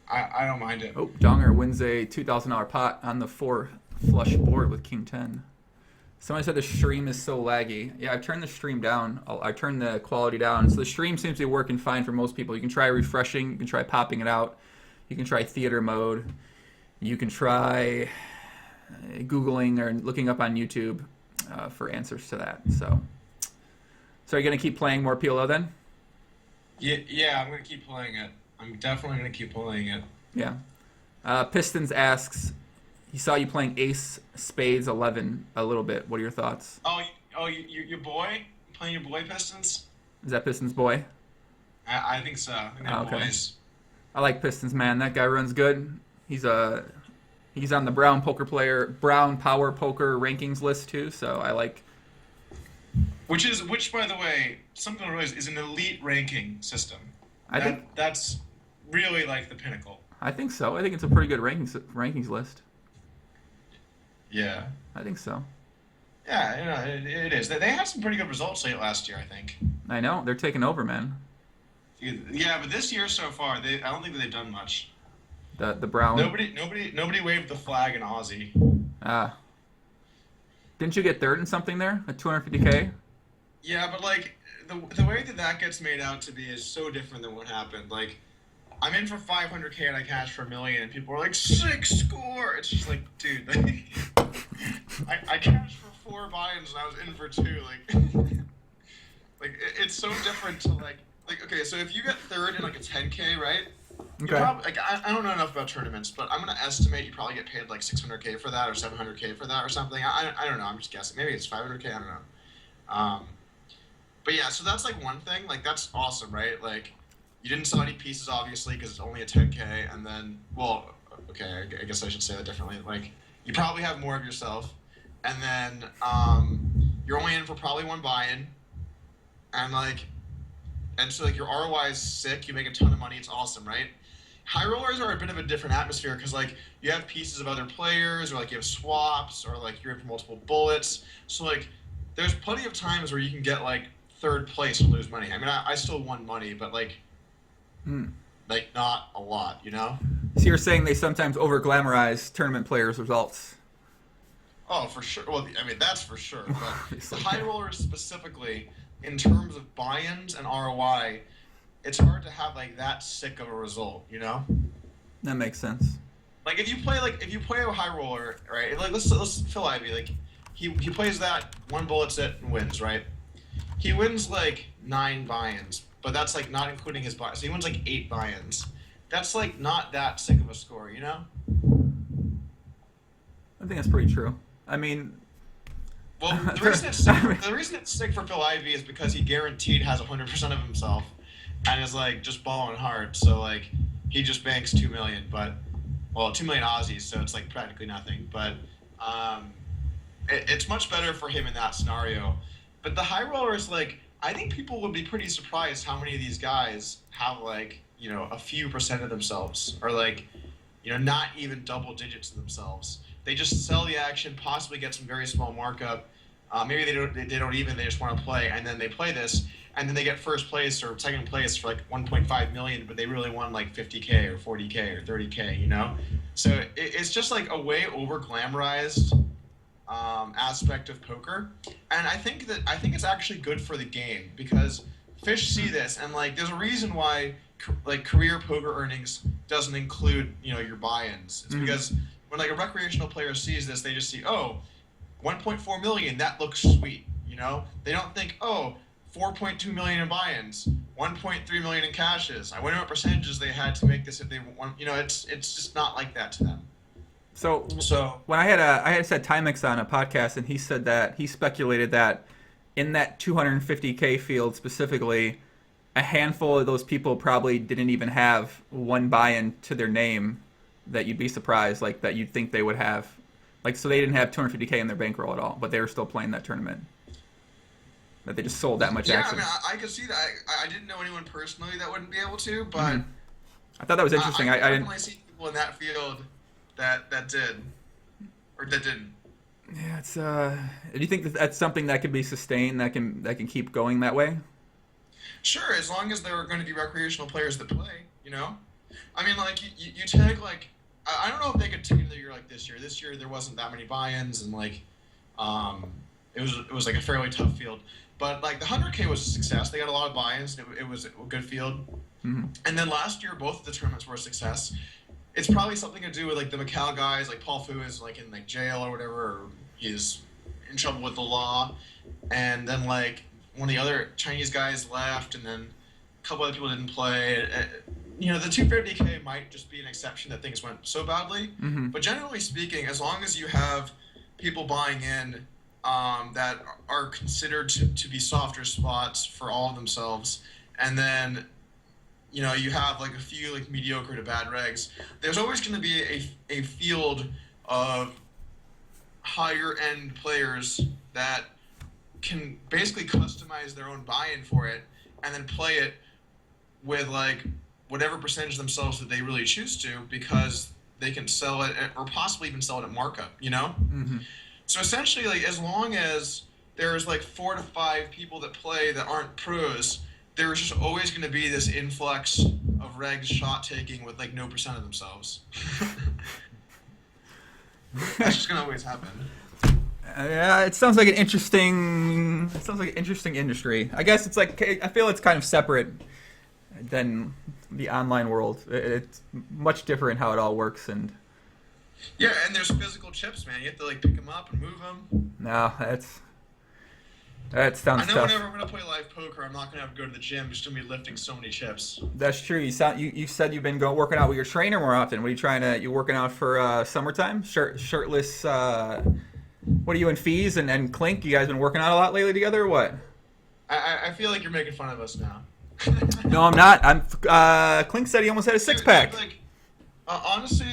I don't mind it. Oh, Donger wins a $2,000 pot on the 4 flush board with King 10. Somebody said the stream is so laggy. Yeah, I've turned the stream down. I turned the quality down. So the stream seems to be working fine for most people. You can try refreshing. You can try popping it out. You can try theater mode. You can try Googling or looking up on YouTube for answers to that. So are you going to keep playing more PLO then? Yeah, I'm going to keep playing it. I'm definitely going to keep playing it. Yeah. Pistons asks, he saw you playing Ace Spades 11 a little bit. What are your thoughts? Your boy? Playing your boy Pistons? Is that Pistons boy? I think so. I think they're boys. I like Pistons, man. That guy runs good. He's on the Brown Power Poker rankings list too, so I like. Which by the way, something to realize is an elite ranking system. I think that's really the pinnacle. I think so. I think it's a pretty good rankings list. Yeah. I think so. Yeah, it is. They had some pretty good results last year, I think. I know. They're taking over, man. Yeah, but this year so far, I don't think they've done much. The Brown. Nobody waved the flag in Aussie. Didn't you get third in something there? At 250K? Yeah, but the way that gets made out to be is so different than what happened. I'm in for 500K and I cash for $1 million, and people are like, 6 score. It's just dude, I cashed for 4 buy-ins and I was in for 2. It's so different to okay, so if you get third in a 10K, right? Okay. Probably, I don't know enough about tournaments, but I'm gonna estimate you probably get paid 600K for that or 700K for that or something. I don't know. I'm just guessing. Maybe it's 500K. I don't know. But yeah, so that's one thing. That's awesome, right? You didn't sell any pieces, obviously, because it's only a 10K, and then, well, okay, I guess I should say that differently. You probably have more of yourself, and then you're only in for probably 1 buy-in, and so your ROI is sick. You make a ton of money. It's awesome, right? High rollers are a bit of a different atmosphere because you have pieces of other players, or you have swaps, or you're in for multiple bullets. So there's plenty of times where you can get third place and lose money. I mean, I still won money, but not a lot, you know? So you're saying they sometimes over-glamorize tournament players' results? Oh, for sure. Well, I mean, that's for sure. But the high rollers specifically, in terms of buy-ins and ROI, it's hard to have that sick of a result, you know? That makes sense. If you play a high roller, right? Let's Phil Ivey, he plays that 1 bullet's it and wins, right? He wins 9 buy-ins, but that's like not including his buy. So he wins like 8 buy-ins. That's like not that sick of a score, you know? I think that's pretty true. I mean, well, the reason it's sick for Phil Ivey is because he guaranteed has 100% of himself, and is like just balling hard. So like he just banks 2 million, but 2 million Aussies, so it's like practically nothing. But it's much better for him in that scenario. But the high rollers, like, I think people would be pretty surprised how many of these guys have like, a few percent of themselves, or like, not even double digits of themselves. They just sell the action, possibly get some very small markup. Maybe they don't even, they just want to play, and then they play this, and then they get first place or second place for like 1.5 million, but they really won like 50K or 40K or 30K, So it's just like a way over glamorized aspect of poker, and I think it's actually good for the game, because fish see this, and like there's a reason why like career poker earnings doesn't include your buy-ins. It's because when like a recreational player sees this, they just see 1.4 million, that looks sweet. They don't think 4.2 million in buy-ins, 1.3 million in cashes. I wonder what percentages they had to make this if they want. It's just not like that to them. So when I had said Timex on a podcast, and he said that he speculated that in that 250K field specifically, a handful of those people probably didn't even have one buy-in to their name that you'd be surprised, like that you'd think they would have. Like, so they didn't have 250K in their bankroll at all, but they were still playing that tournament. That they just sold that much action. Yeah, I mean, I could see that. I didn't know anyone personally that wouldn't be able to, but I thought that was interesting. I I didn't definitely see people in that field that did, or that didn't. Yeah, it's. Do you think that that's something that could be sustained? That can keep going that way? Sure, as long as there are going to be recreational players that play. I mean, like you take like I don't know if they could take another year like this year. This year there wasn't that many buy-ins, and like it was like a fairly tough field. But like the 100K was a success. They got a lot of buy-ins. It was a good field. Mm-hmm. And then last year both of the tournaments were a success. It's probably something to do with like the Macau guys, like Paul Fu is like in like jail or whatever, or he's in trouble with the law, and then like one of the other Chinese guys left, and then a couple other people didn't play. The 250K might just be an exception that things went so badly. Mm-hmm. But generally speaking, as long as you have people buying in that are considered to be softer spots for all of themselves, and then you have like a few like mediocre to bad regs, there's always going to be a field of higher end players that can basically customize their own buy-in for it, and then play it with like whatever percentage themselves that they really choose to, because they can sell it or possibly even sell it at markup, Mm-hmm. So essentially, like, as long as there's like 4 to 5 people that play that aren't pros, there's just always going to be this influx of regs shot taking with like no percent of themselves. That's just going to always happen. Yeah, it sounds like an interesting industry. I guess it's like, I feel it's kind of separate than the online world. It's much different how it all works, and yeah, and there's physical chips, man. You have to like pick them up and move them. No, that sounds tough. I know whenever I'm gonna play live poker, I'm not gonna have to go to the gym. I'm just gonna be lifting so many chips. That's true. You said you've been working out with your trainer more often. What are you working out for summertime? Shirtless. What are you and Fees and Clink? You guys been working out a lot lately together, or what? I feel like you're making fun of us now. No, I'm not. Clink said he almost had a 6-pack. Honestly,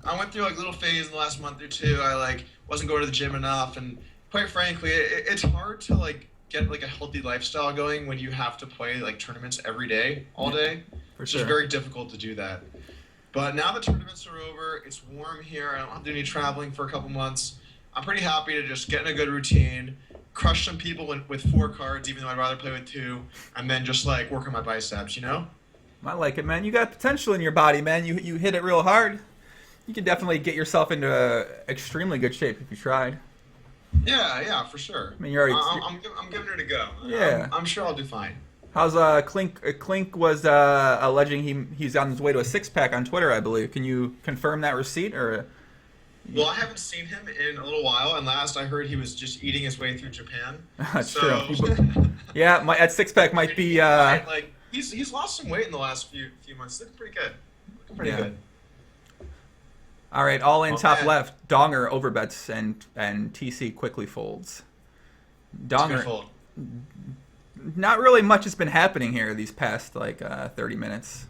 I went through like a little phase in the last month or two. I like wasn't going to the gym enough, and quite frankly, it's hard to like get like a healthy lifestyle going when you have to play like tournaments every day, all day. For It's sure. just very difficult to do that. But now the tournaments are over. It's warm here. I don't have to do any traveling for a couple months. I'm pretty happy to just get in a good routine, crush some people with 4 cards, even though I'd rather play with 2, and then just like work on my biceps, I like it, man. You got potential in your body, man. You hit it real hard. You can definitely get yourself into extremely good shape if you tried. Yeah, for sure. I mean, you're already. I'm giving it a go. Yeah. I'm sure I'll do fine. How's Clink? Clink was alleging he's on his way to a 6-pack on Twitter, I believe. Can you confirm that receipt, or? Well, I haven't seen him in a little while, and last I heard he was just eating his way through Japan. That's true. Yeah, that 6-pack might be. he's lost some weight in the last few months. Looking pretty good. Looking pretty good. All right, all in top man. left. Donger overbets and TC quickly folds. Donger. Fold. Not really much has been happening here these past 30 minutes.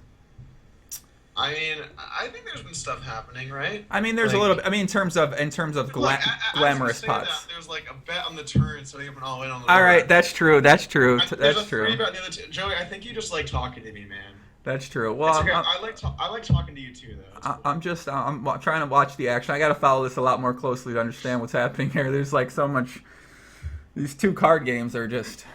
I mean, I think there's been stuff happening, right? I mean, there's a little bit. I mean, in terms of glamorous pots. There's like a bet on the turn setting up an all in on the. All right, that's true. That's true. There's That's a true. 3-bet on the other Joey, I think you just like talking to me, man. That's true. Well, Okay. I like talking to you too, though. I'm trying to watch the action. I got to follow this a lot more closely to understand what's happening here. There's like so much. These two card games are just.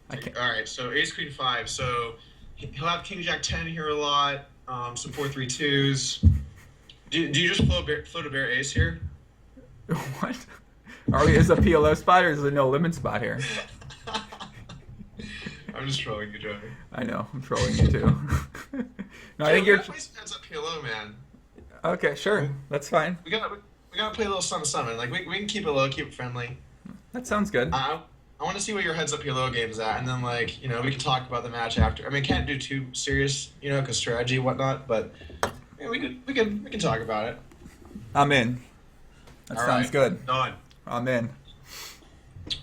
I can't. All right, so ace queen 5. So he'll have king jack 10 here a lot. Some 4-3-2s. Do you just float a bear ace here? What? Is a PLO spot or is there no limit spot here? I'm just trolling you, Joey. I know. I'm trolling you too. No, I think we you're. gotta play some heads up PLO, man. Okay, sure. That's fine. We gotta play a little summon. Like we can keep it low, keep it friendly. That sounds good. I want to see what your heads up PLO game is at, and then we can talk about the match after. I mean, can't do too serious, because strategy and whatnot. But we can talk about it. I'm in. That All sounds right. good. Done. I'm in.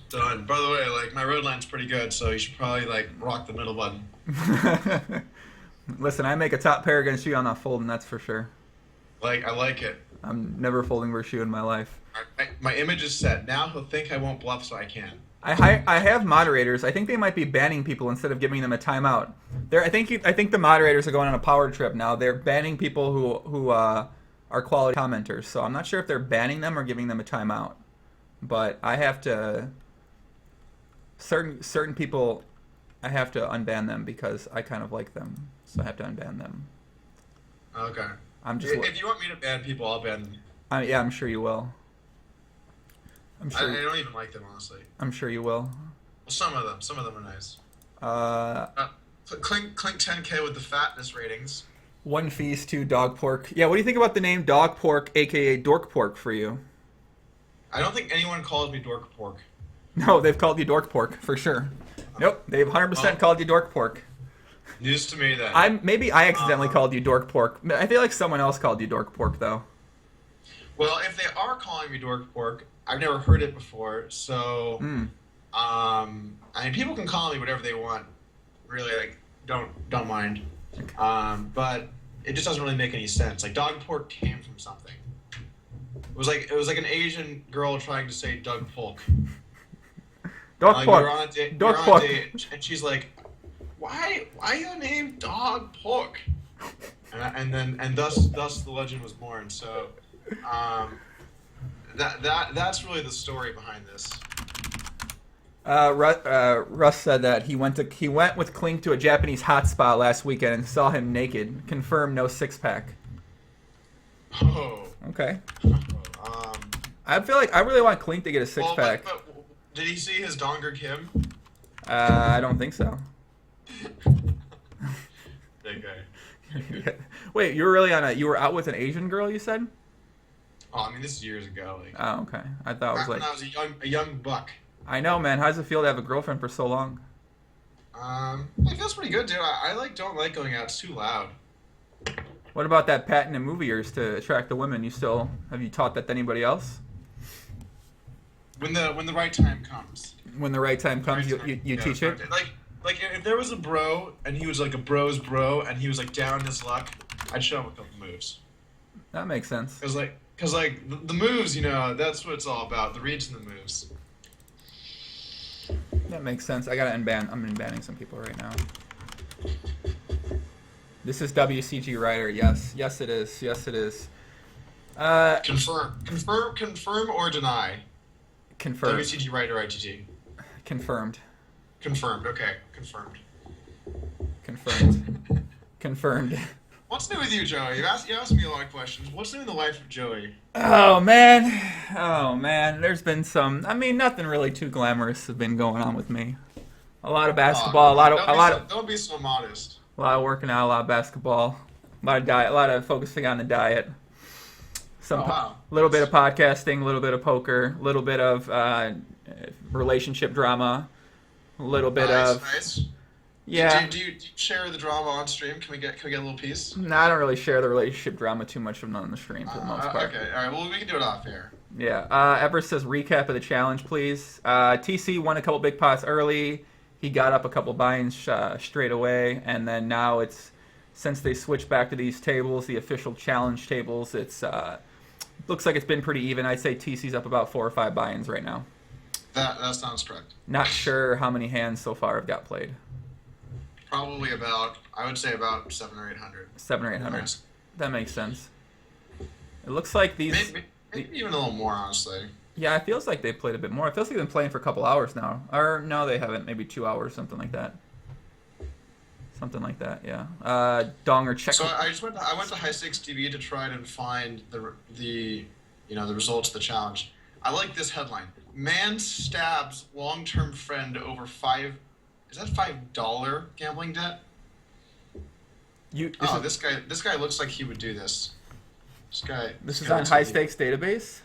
Done. By the way, my road line's pretty good, so you should probably rock the middle button. Listen, I make a top pair against you. I'm not folding. That's for sure. I like it. I'm never folding versus you in my life. My image is set. Now he'll think I won't bluff, so I can. I have moderators. I think they might be banning people instead of giving them a timeout. I think the moderators are going on a power trip now. They're banning people who are quality commenters. So I'm not sure if they're banning them or giving them a timeout. But I have to certain people I have to unban them because I kind of like them. So I have to unban them. Okay. If you want me to ban people, I'll ban them. Yeah, I'm sure you will. I'm sure. I don't even like them, honestly. I'm sure you will. Well, some of them are nice. Clink 10K with the fatness ratings. One feast, 2 dog pork. Yeah, what do you think about the name Dog Pork, aka Dork Pork, for you? I don't think anyone calls me Dork Pork. No, they've called you Dork Pork for sure. Nope, they've 100% called you Dork Pork. News to me then. Maybe I accidentally called you Dork Pork. I feel like someone else called you Dork Pork though. Well, if they are calling me Dork Pork, I've never heard it before, so I mean, people can call me whatever they want. Really, don't mind. But it just doesn't really make any sense. Dog pork came from something. It was like an Asian girl trying to say Doug Polk. Dog Pork. We're on a date, Dog Pork. and she's like, "Why your name Dog Pork?" And thus the legend was born. So, that's really the story behind this. Russ said that he went with Klink to a Japanese hotspot last weekend and saw him naked. Confirmed, no 6-pack. Oh. Okay. I feel like I really want Klink to get a 6-pack. But did he see his DongerKim? I don't think so. Big guy. Wait, you were out with an Asian girl, you said? Oh, I mean, this is years ago. Oh, okay. I thought it was when I was a young buck. I know, man. How does it feel to have a girlfriend for so long? It feels pretty good, dude. I don't like going out. It's too loud. What about that patent in movie years to attract the women? Have you taught that to anybody else? When the right time comes. When the right time comes, you teach it? Like if there was a bro and he was like a bro's bro and he was down his luck, I'd show him a couple moves. That makes sense. Cause the moves, that's what it's all about. The reads and the moves. That makes sense. I'm unbanning some people right now. This is WCGRider. Yes it is. Yes it is. Confirm or deny. Confirmed. WCGRider ITT. Confirmed. Confirmed. Okay. Confirmed. Confirmed. What's new with you, Joey? You asked me a lot of questions. What's new in the life of Joey? Oh man. There's been nothing really too glamorous has been going on with me. A lot of basketball. Don't be so modest. A lot of working out. A lot of basketball. A lot of diet. A lot of focusing on the diet. Little bit of podcasting. A little bit of poker. A little bit of relationship drama. A little bit of. Nice. Yeah. Do you share the drama on stream? Can we get a little piece? No, I don't really share the relationship drama too much on the stream for the most part. Okay, all right. Well, we can do it off air. Yeah. Everest says recap of the challenge, please. TC won a couple big pots early. He got up a couple buy-ins straight away, and then now it's since they switched back to these tables, the official challenge tables. It's looks like it's been pretty even. I'd say TC's up about 4 or 5 buy-ins right now. That sounds correct. Not sure how many hands so far have got played. Probably I would say about 700 or 800. 700 or 800. That makes sense. It looks like these... Maybe even a little more, honestly. Yeah, it feels like they've played a bit more. It feels like they've been playing for a couple hours now. Or, no, they haven't. Maybe 2 hours, something like that. Something like that, yeah. Donger check. So I went to High Stakes TV to try and find the results of the challenge. I like this headline. Man stabs long-term friend over $5 gambling debt? This guy looks like he would do this. This is on High Stakes Database?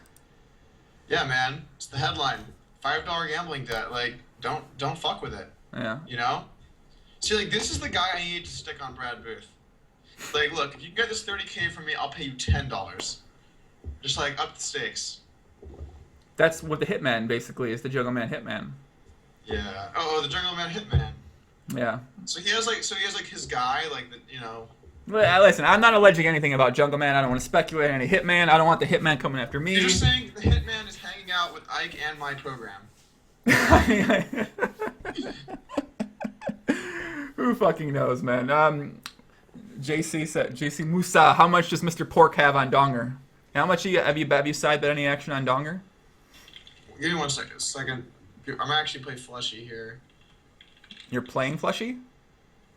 Yeah, man. It's the headline. $5 gambling debt. Like, don't fuck with it. Yeah. You know? See, like, this is the guy I need to stick on Brad Booth. Like, look, if you get this $30K from me, I'll pay you $10. Just like up the stakes. That's what the Hitman basically is, the Jungle Man Hitman. Yeah. Oh, the Jungle Man Hitman. Yeah. So he has like his guy, like the Listen, I'm not alleging anything about Jungle Man. I don't want to speculate on any Hitman. I don't want the Hitman coming after me. You're saying the Hitman is hanging out with Ike and my program. Who fucking knows, man? JC Musa, how much does Mr. Pork have on Donger? How much have you side bet any action on Donger? Give me 1 second. I'm actually playing Fleshy here. You're playing Fleshy?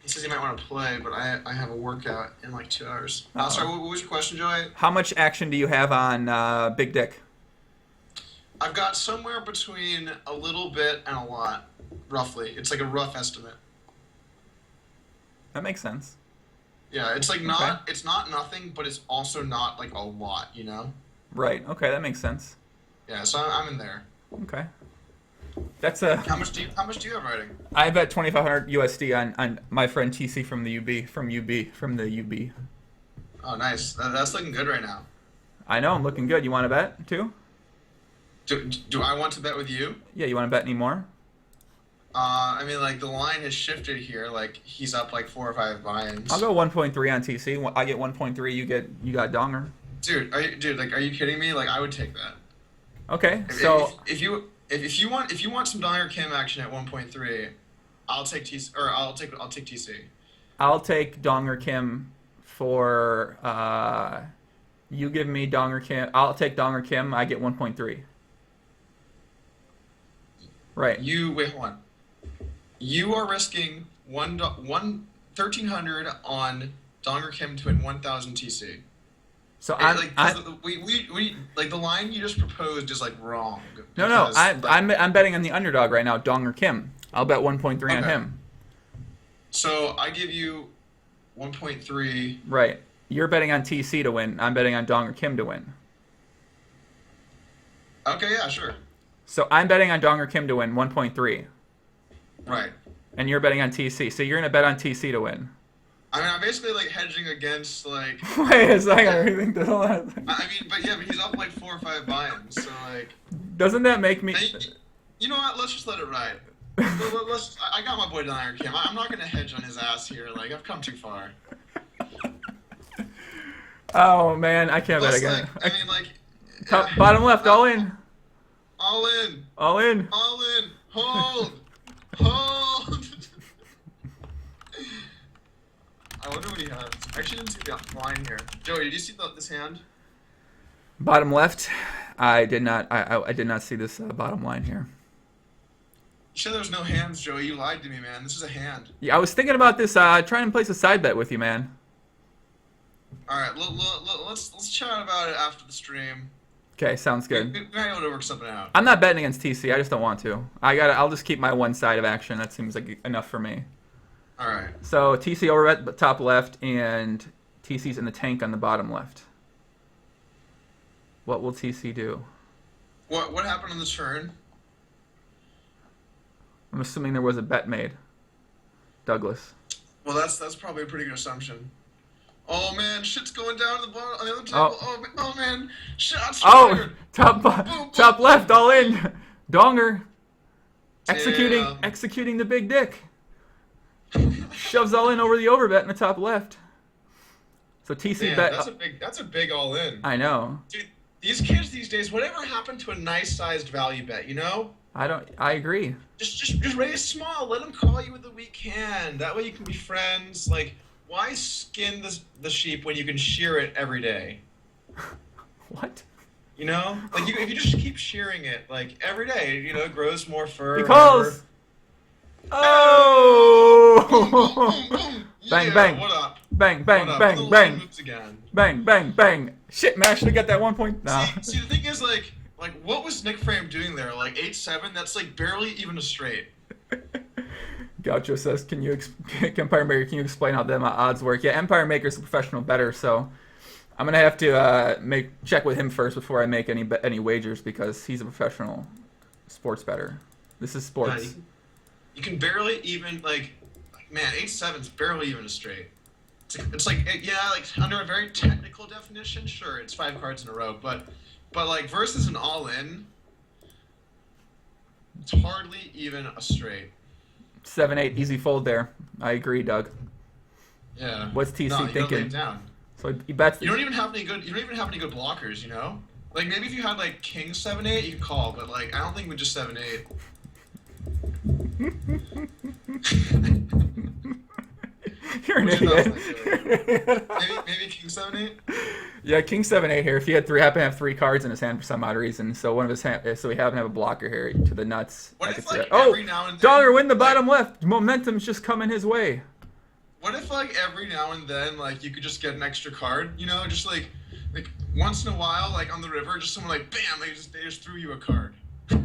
He says he might want to play, but I have a workout in like 2 hours. Sorry, what was your question, Joey? How much action do you have on Big Dick? I've got somewhere between a little bit and a lot, roughly. It's like a rough estimate. That makes sense. Yeah, it's like it's not nothing, but it's also not like a lot, you know? Right. Okay, that makes sense. Yeah, so I'm in there. Okay. That's a. How much do you have riding? I bet 2,500 USD on my friend TC from the UB. Oh, nice. That's looking good right now. I know, I'm looking good. You want to bet too? Do I want to bet with you? Yeah, you want to bet any more? I mean, like the line has shifted here. Like he's up like 4 or 5 buy-ins. I'll go 1.3 on TC. I get 1.3. You got Donger. Dude, are you kidding me? Like I would take that. Okay, so if you want some DongerKim action at 1.3, I'll take TC or I'll take TC. I'll take DongerKim for you give me DongerKim. I'll take DongerKim. I get 1.3. Right. Wait, hold on. You are risking 1,300 on DongerKim to win 1,000 TC. So we like the line you just proposed is like wrong. No, I'm betting on the underdog right now, DongerKim. I'll bet 1.3 on him. So I give you 1.3. Right. You're betting on TC to win. I'm betting on DongerKim to win. Okay, yeah, sure. So I'm betting on DongerKim to win 1.3. Right. And you're betting on TC. So you're gonna bet on TC to win. I mean, I'm basically like hedging against like. Wait a second, I rethink this whole lot. I mean, but he's up like 4 or 5 buy-ins, so like. Doesn't that make me? You know what? Let's just let it ride. I got my boy DongerKim. I'm not gonna hedge on his ass here. Like I've come too far. Oh man, I can't bet again. Like, I mean, like. Top, bottom left, all in. All in. All in. All in. Hold. Hold. I wonder what he has. I actually didn't see the line here. Joey, did you see this hand? Bottom left. I did not. I did not see this bottom line here. You said there was no hands, Joey. You lied to me, man. This is a hand. Yeah, I was thinking about this. Trying to place a side bet with you, man. All right, let's chat about it after the stream. Okay, sounds good. We might be able to work something out. I'm not betting against TC. I just don't want to. I'll just keep my one side of action. That seems like enough for me. All right. So TC over at the top left, and TC's in the tank on the bottom left. What will TC do? What happened on the turn? I'm assuming there was a bet made. Douglas. Well, that's probably a pretty good assumption. Oh man, shit's going down to the bottom on the other table. Oh man, shots fired. Top left, all in. Donger Damn. executing the big dick. Shoves all in over the overbet in the top left. So TC Damn, bet. that's a big all in. I know. Dude, these kids these days, whatever happened to a nice sized value bet? You know, I agree. just raise small. Let them call you with the weak hand. That way you can be friends. Like, why skin the sheep when you can shear it every day? What? You know, like if you just keep shearing it like every day, you know, it grows more fur. Because. Boom, boom, Oh! boom. Bang, Yeah, bang. What up? Bang, bang, What up? bang, Little bang. moves again. Bang, bang, bang. Shit, man, I should have got that 1 point. No. See, the thing is, like, what was Nick Frame doing there? Like 8-7. That's like barely even a straight. Gaucho says, Empire Maker, can you explain how them odds work? Yeah, Empire Maker's a professional bettor, so I'm gonna have to check with him first before I make any wagers because he's a professional sports bettor. This is sports. Yeah, you can barely even man, 8-7's barely even a straight. It's like under a very technical definition, sure, it's 5 cards in a row, but like versus an all-in, it's hardly even a straight. 7-8, easy fold there. I agree, Doug. Yeah. What's TC No, you thinking? don't lay it down. So he bets. You don't even have any good blockers, you know? Like maybe if you had like King 7-8, you could call, but like I don't think with just 7-8. You're an What you idiot. maybe King 7-8. Yeah, King 7-8 here. If he happen to have 3 cards in his hand for some odd reason, so one of his so we happen to have a blocker here to the nuts. What I if could see like that. every now and then, Dollar win the like, bottom left. Momentum's just coming his way. What if like every now and then like you could just get an extra card, you know, just like once in a while, like on the river, just someone like bam, they just threw you a card. I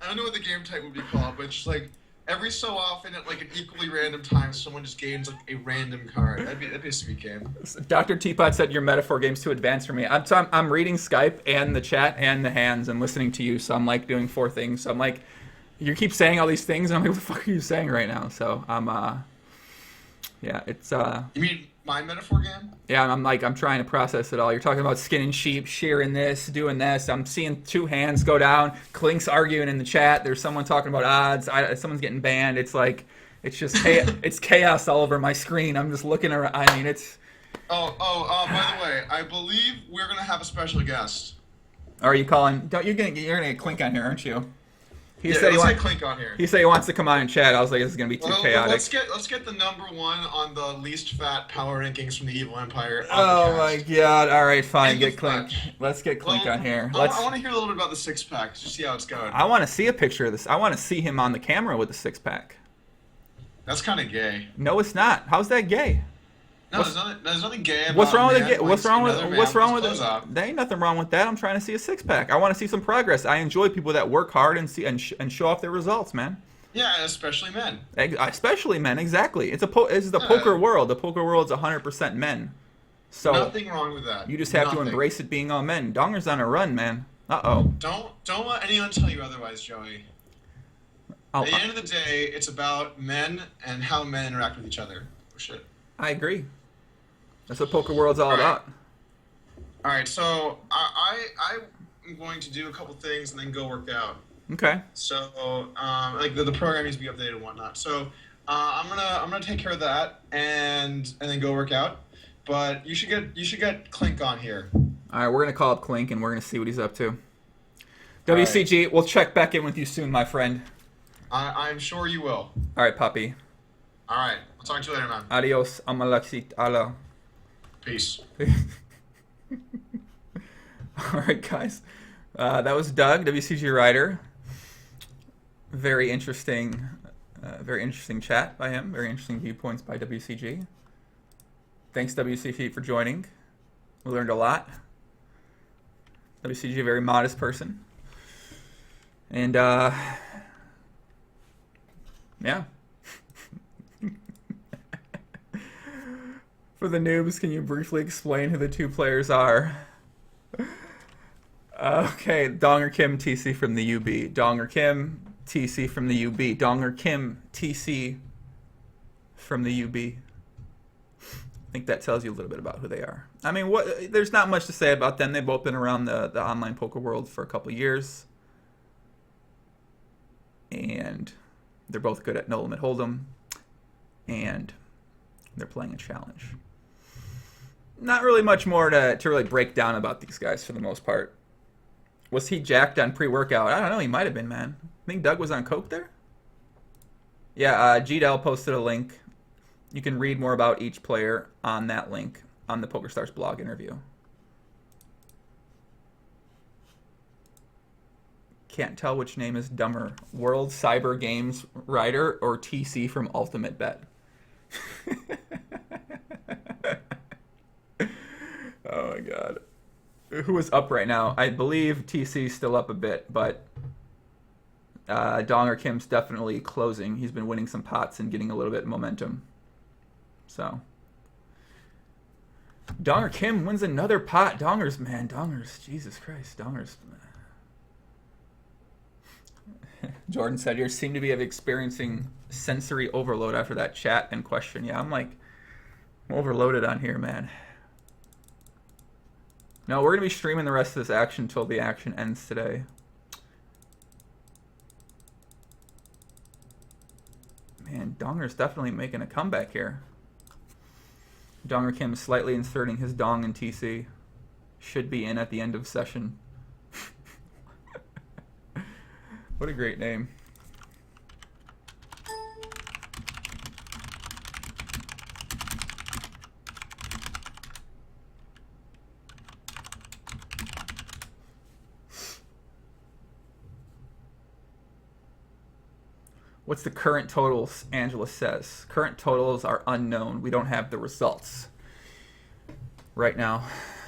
don't know what the game type would be called, but just like every so often at like an equally random time, someone just gains like a random card. That'd be a sweet game. Dr. Teapot said your metaphor game's too advanced for me. I'm reading Skype and the chat and the hands and listening to you, so I'm like doing 4 things. So I'm like, you keep saying all these things, and I'm like, what the fuck are you saying right now? So I'm yeah, it's You mean my metaphor game? yeah, I'm trying to process it all. You're talking about skinning sheep, shearing this, doing this. I'm seeing 2 hands go down. Clink's arguing in the chat. There's someone talking about odds. Someone's getting banned. It's like, it's just it's chaos all over my screen. I'm just looking around. I mean, it's. By the way, I believe we're gonna have a special guest. Are you calling? You're gonna get Clink on here, aren't you? He Yeah, said let's get Clink on here. he said he wants to come on and chat. I was like, this is gonna be too chaotic. Let's get the number 1 on the least fat power rankings from the Evil Empire. Oh my god! All right, fine. In Get the Clink. flesh. Let's get Clink on here. I Let's. want to hear a little bit about the 6-pack. Just see how it's going. I want to see a picture of this. I want to see him on the camera with the 6-pack. That's kind of gay. No, it's not. How's that gay? No, there's nothing gay about What's wrong with a man it? What's wrong with another man what's wrong with with his it? clothes off. There ain't nothing wrong with that. I'm trying to see a 6-pack. I want to see some progress. I enjoy people that work hard and show off their results, man. Yeah, especially men. Especially men, exactly. It's the poker world. The poker world's 100% men. So Nothing wrong with that. you just have to Nothing. embrace it being all men. Donger's on a run, man. Uh-oh. Don't let anyone tell you otherwise, Joey. At the end of the day, it's about men and how men interact with each other. Oh shit. I agree. That's what poker world's all about. All right, so I'm going to do a couple things and then go work out. Okay. So, like the program needs to be updated and whatnot. So, I'm gonna take care of that and then go work out. But you should get Clink on here. All right, we're gonna call up Clink and we're gonna see what he's up to. WCG, we'll check back in with you soon, my friend. I'm sure you will. All right, puppy. All right, I'll talk to you later, man. Adios, amalaksit ala. Peace. All right, guys. That was Doug, WCGRider. Very interesting chat by him. Very interesting viewpoints by WCG. Thanks, WCG, for joining. We learned a lot. WCG, a very modest person. And, yeah. For the noobs, can you briefly explain who the 2 players are? Okay, DongerKim, TC from the UB. DongerKim TC from the UB. DongerKim, TC from the UB. I think that tells you a little bit about who they are. I mean, there's not much to say about them. They've both been around the online poker world for a couple years. And they're both good at no limit hold'em. And they're playing a challenge. Not really much more to really break down about these guys for the most part. Was he jacked on pre-workout? I don't know. He might have been, man. I think Doug was on coke there. Yeah, GDL posted a link. You can read more about each player on that link on the PokerStars blog interview. Can't tell which name is dumber. World Cyber Games Rider or TC from Ultimate Bet. Oh my god. Who is up right now? I believe TC's still up a bit, but DongerKim's definitely closing. He's been winning some pots and getting a little bit of momentum. So DongerKim wins another pot. Dongers, Jesus Christ, Dongers. Jordan said, you seem to be experiencing sensory overload after that chat and question. Yeah, I'm overloaded on here, man. No, we're going to be streaming the rest of this action until the action ends today. Man, Donger's definitely making a comeback here. DongerKim slightly inserting his dong in TC. Should be in at the end of session. What a great name. What's the current totals? Angela says. Current totals are unknown. We don't have the results right now,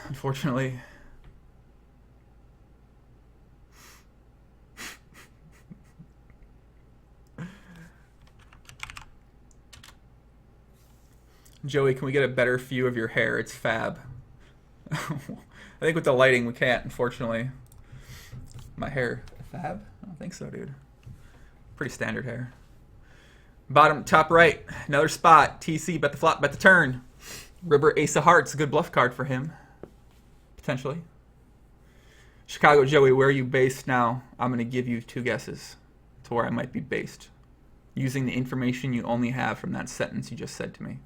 unfortunately. Joey, can we get a better view of your hair? It's fab. I think with the lighting we can't, unfortunately. My hair, fab? I don't think so, dude. Pretty standard hair. Bottom, top right, another spot. TC, bet the flop, bet the turn. River, ace of hearts, a good bluff card for him. Potentially. Chicago, Joey, where are you based now? I'm going to give you 2 guesses to where I might be based, using the information you only have from that sentence you just said to me.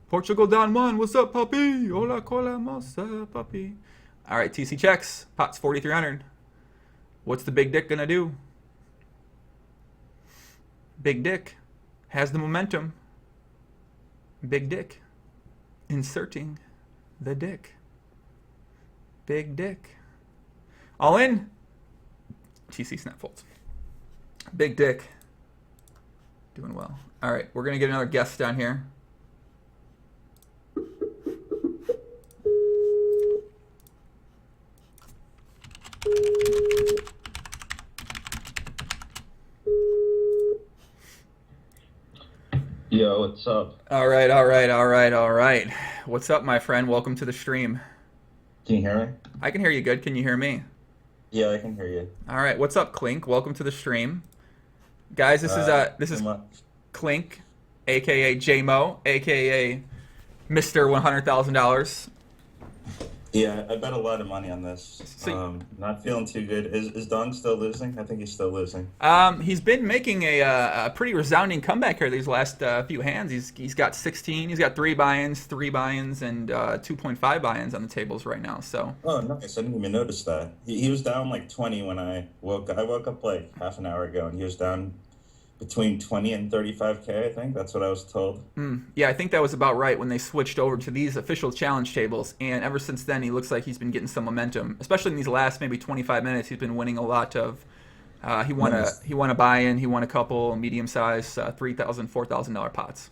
Portugal Don Juan, what's up, puppy? Hola, cola, mosa, puppy. All right, TC checks. Pot's 4,300. What's the big dick going to do? Big dick has the momentum. Big dick inserting the dick. Big dick. All in. TC snap folds. Big dick. Doing well. All right, we're going to get another guest down here. Yo, what's up? All right. What's up, my friend? Welcome to the stream. Can you hear me? I can hear you good. Can you hear me? Yeah, I can hear you. All right. What's up, Clink? Welcome to the stream. Guys, this is Clink, aka JMO, aka Mr. $100,000. Yeah, I bet a lot of money on this. Not feeling too good. Is Don still losing? I think he's still losing. He's been making a pretty resounding comeback here these last few hands. He's got 16. He's got 3 buy-ins, and 2.5 buy-ins on the tables right now. So. Oh, nice. I didn't even notice that. He was down like 20 when I woke up. I woke up like half an hour ago, and he was down between 20 and 35K, I think. That's what I was told. Yeah, I think that was about right when they switched over to these official challenge tables. And ever since then, he looks like he's been getting some momentum, especially in these last maybe 25 minutes. He's been winning a lot of. He won a buy-in. He won a couple medium-sized $3,000, $4,000 pots.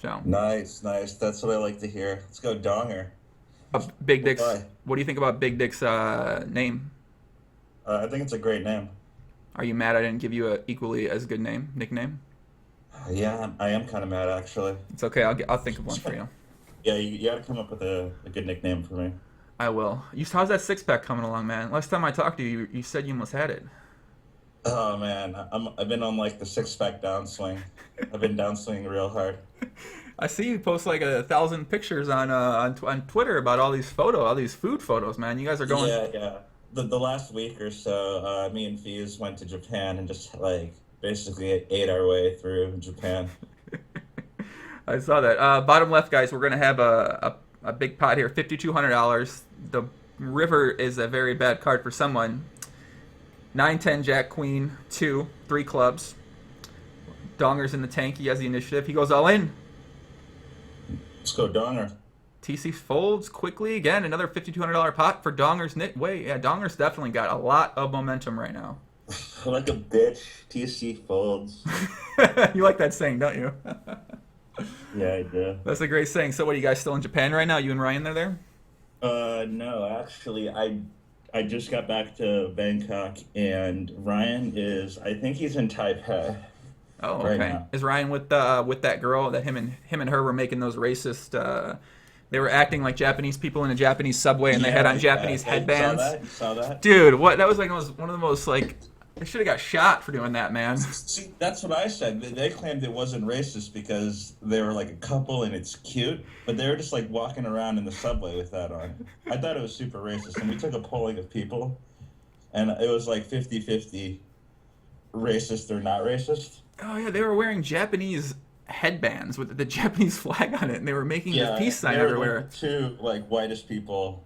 So nice. That's what I like to hear. Let's go Donger. Big Dick's. What do you think about Big Dick's name? I think it's a great name. Are you mad I didn't give you a equally as good nickname? Yeah, I am kind of mad, actually. It's okay. I'll think of one for you. Yeah, you got to come up with a good nickname for me. I will. How's that 6-pack coming along, man? Last time I talked to you, you said you almost had it. Oh man, I've been on like the 6-pack downswing. I've been downswinging real hard. I see you post like 1,000 pictures on Twitter about all these food photos, man. You guys are going. Yeah, yeah. The last week or so, me and Fuse went to Japan and just like basically ate our way through Japan. I saw that. Bottom left, guys, we're gonna have a big pot here, $5,200. The river is a very bad card for someone. 9-10 Jack Queen 2, 3 clubs. Donger's in the tank. He has the initiative. He goes all in. Let's go Donger. TC folds quickly again. Another $5,200 pot for Donger's knit. Wait, yeah, Donger's definitely got a lot of momentum right now. Like a bitch, TC folds. You like that saying, don't you? Yeah, I do. That's a great saying. So, what are you guys still in Japan right now? You and Ryan are there? No, actually, I just got back to Bangkok, and Ryan is, I think he's in Taipei. Oh, right okay. now. Is Ryan with that girl that him and her were making those racist? They were acting like Japanese people in a Japanese subway, and they had on Japanese headbands. You saw that? Dude, what? That was like one of the most like. They should have got shot for doing that, man. See, that's what I said. They claimed it wasn't racist because they were like a couple and it's cute, but they were just like walking around in the subway with that on. I thought it was super racist, and we took a polling of people, and it was like 50-50 racist or not racist. Oh yeah, they were wearing Japanese headbands with the Japanese flag on it, and they were making the peace sign they were everywhere. Like two like whitest people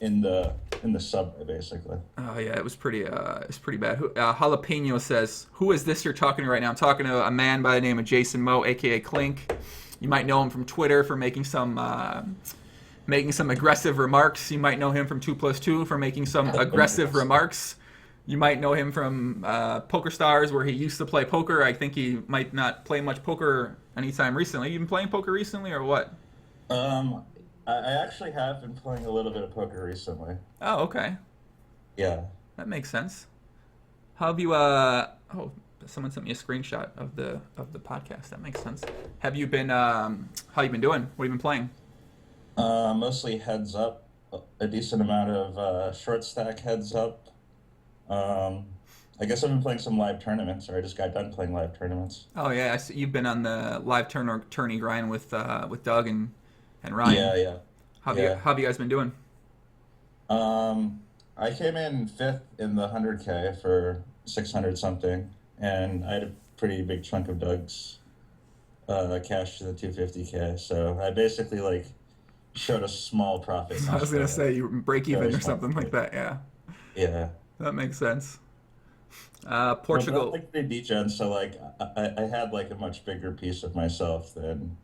in the subway, basically. Oh yeah, it's pretty bad. Jalapeno says, "Who is this you're talking to right now?" I'm talking to a man by the name of Jason Moe, aka Clink. You might know him from Twitter for making some aggressive remarks. You might know him from 2+2 for making some aggressive remarks. You might know him from Poker Stars, where he used to play poker. I think he might not play much poker anytime recently. You been playing poker recently, or what? I actually have been playing a little bit of poker recently. Oh, okay. Yeah. That makes sense. How have you? Someone sent me a screenshot of the podcast. That makes sense. Have you been? How you been doing? What have you been playing? Mostly heads up. A decent amount of short stack heads up. I guess I've been playing some live tournaments, or I just got done playing live tournaments. Oh yeah, I see you've been on the live tourney grind with Doug and Ryan. Yeah. How have you guys been doing? I came in 5th in the 100K for 600 something, and I had a pretty big chunk of Doug's cash to the 250K. So I basically like showed a small profit. I was gonna say you break even or something like that. Yeah. Yeah. That makes sense. Portugal. Well, like pretty degen, so like I had like a much bigger piece of myself than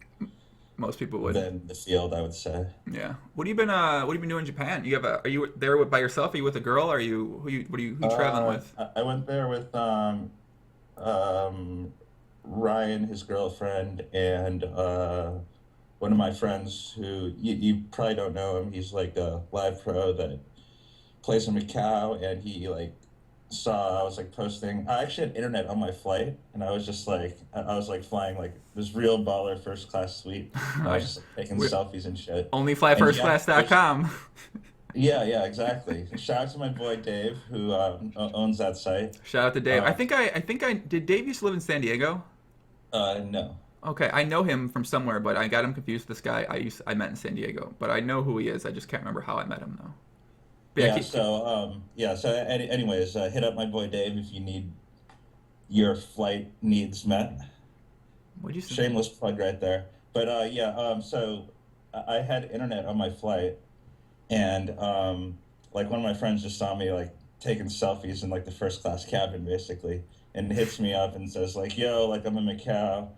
most people would. Than the field, I would say. Yeah. What have you been doing in Japan? Are you there by yourself? Are you with a girl? Are you who you traveling with? I went there with Ryan, his girlfriend, and one of my friends who you probably don't know him. He's like a live pro that plays in Macau, and he like saw I was like posting. I actually had internet on my flight, and I was just like I was like flying like this real baller first class suite. I was just like, taking selfies and shit. Onlyflyfirstclass.com. Yeah, exactly. Shout out to my boy Dave, who owns that site. Shout out to Dave. I think I did. Dave used to live in San Diego. No. Okay, I know him from somewhere, but I got him confused with this guy I met in San Diego. But I know who he is. I just can't remember how I met him though. Anyways, hit up my boy Dave if you need your flight needs met. What'd you say? Shameless plug right there. But so I had internet on my flight, and like one of my friends just saw me like taking selfies in like the first class cabin basically, and hits me up and says like, "Yo, like I'm in Macau.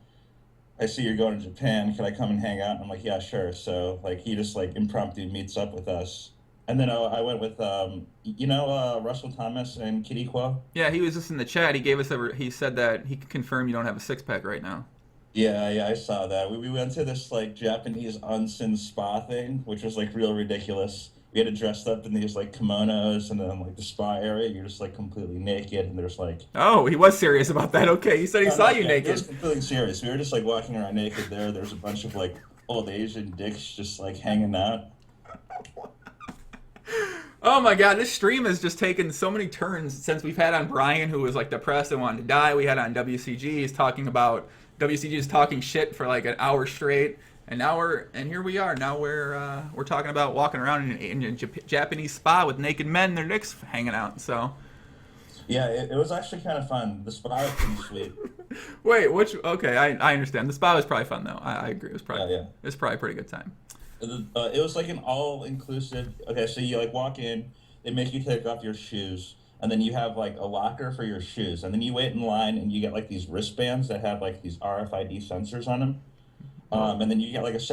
I see you're going to Japan. Can I come and hang out?" And I'm like, "Yeah, sure." So like he just like impromptu meets up with us. And then I went with, Russell Thomas and Kitty Quo? Yeah, he was just in the chat. He said that he could confirm you don't have a six-pack right now. Yeah, I saw that. We went to this, like, Japanese onsen spa thing, which was, like, real ridiculous. We had to dress up in these, like, kimonos, and then, like, the spa area, you're just, like, completely naked, and there's, like... Oh, he was serious about that. Okay, he said he saw you naked. He was completely serious. We were just, like, walking around naked there. There's a bunch of, like, old Asian dicks just, like, hanging out. Oh my god, this stream has just taken so many turns since we've had on Brian, who was like depressed and wanted to die. We had on WCG, he's talking about WCG is talking shit for like an hour straight, and here we are. Now we're talking about walking around in a Japanese spa with naked men, their dicks hanging out. So Yeah, it was actually kind of fun. The spa was pretty sweet. wait, okay, I understand. The spa was probably fun though. I agree. It was probably Yeah. it was probably a pretty good time. It was like an all-inclusive. Okay, so you like walk in, they make you take off your shoes, and then you have like a locker for your shoes, and then you wait in line, and you get like these wristbands that have like these RFID sensors on them, and then you get like a separate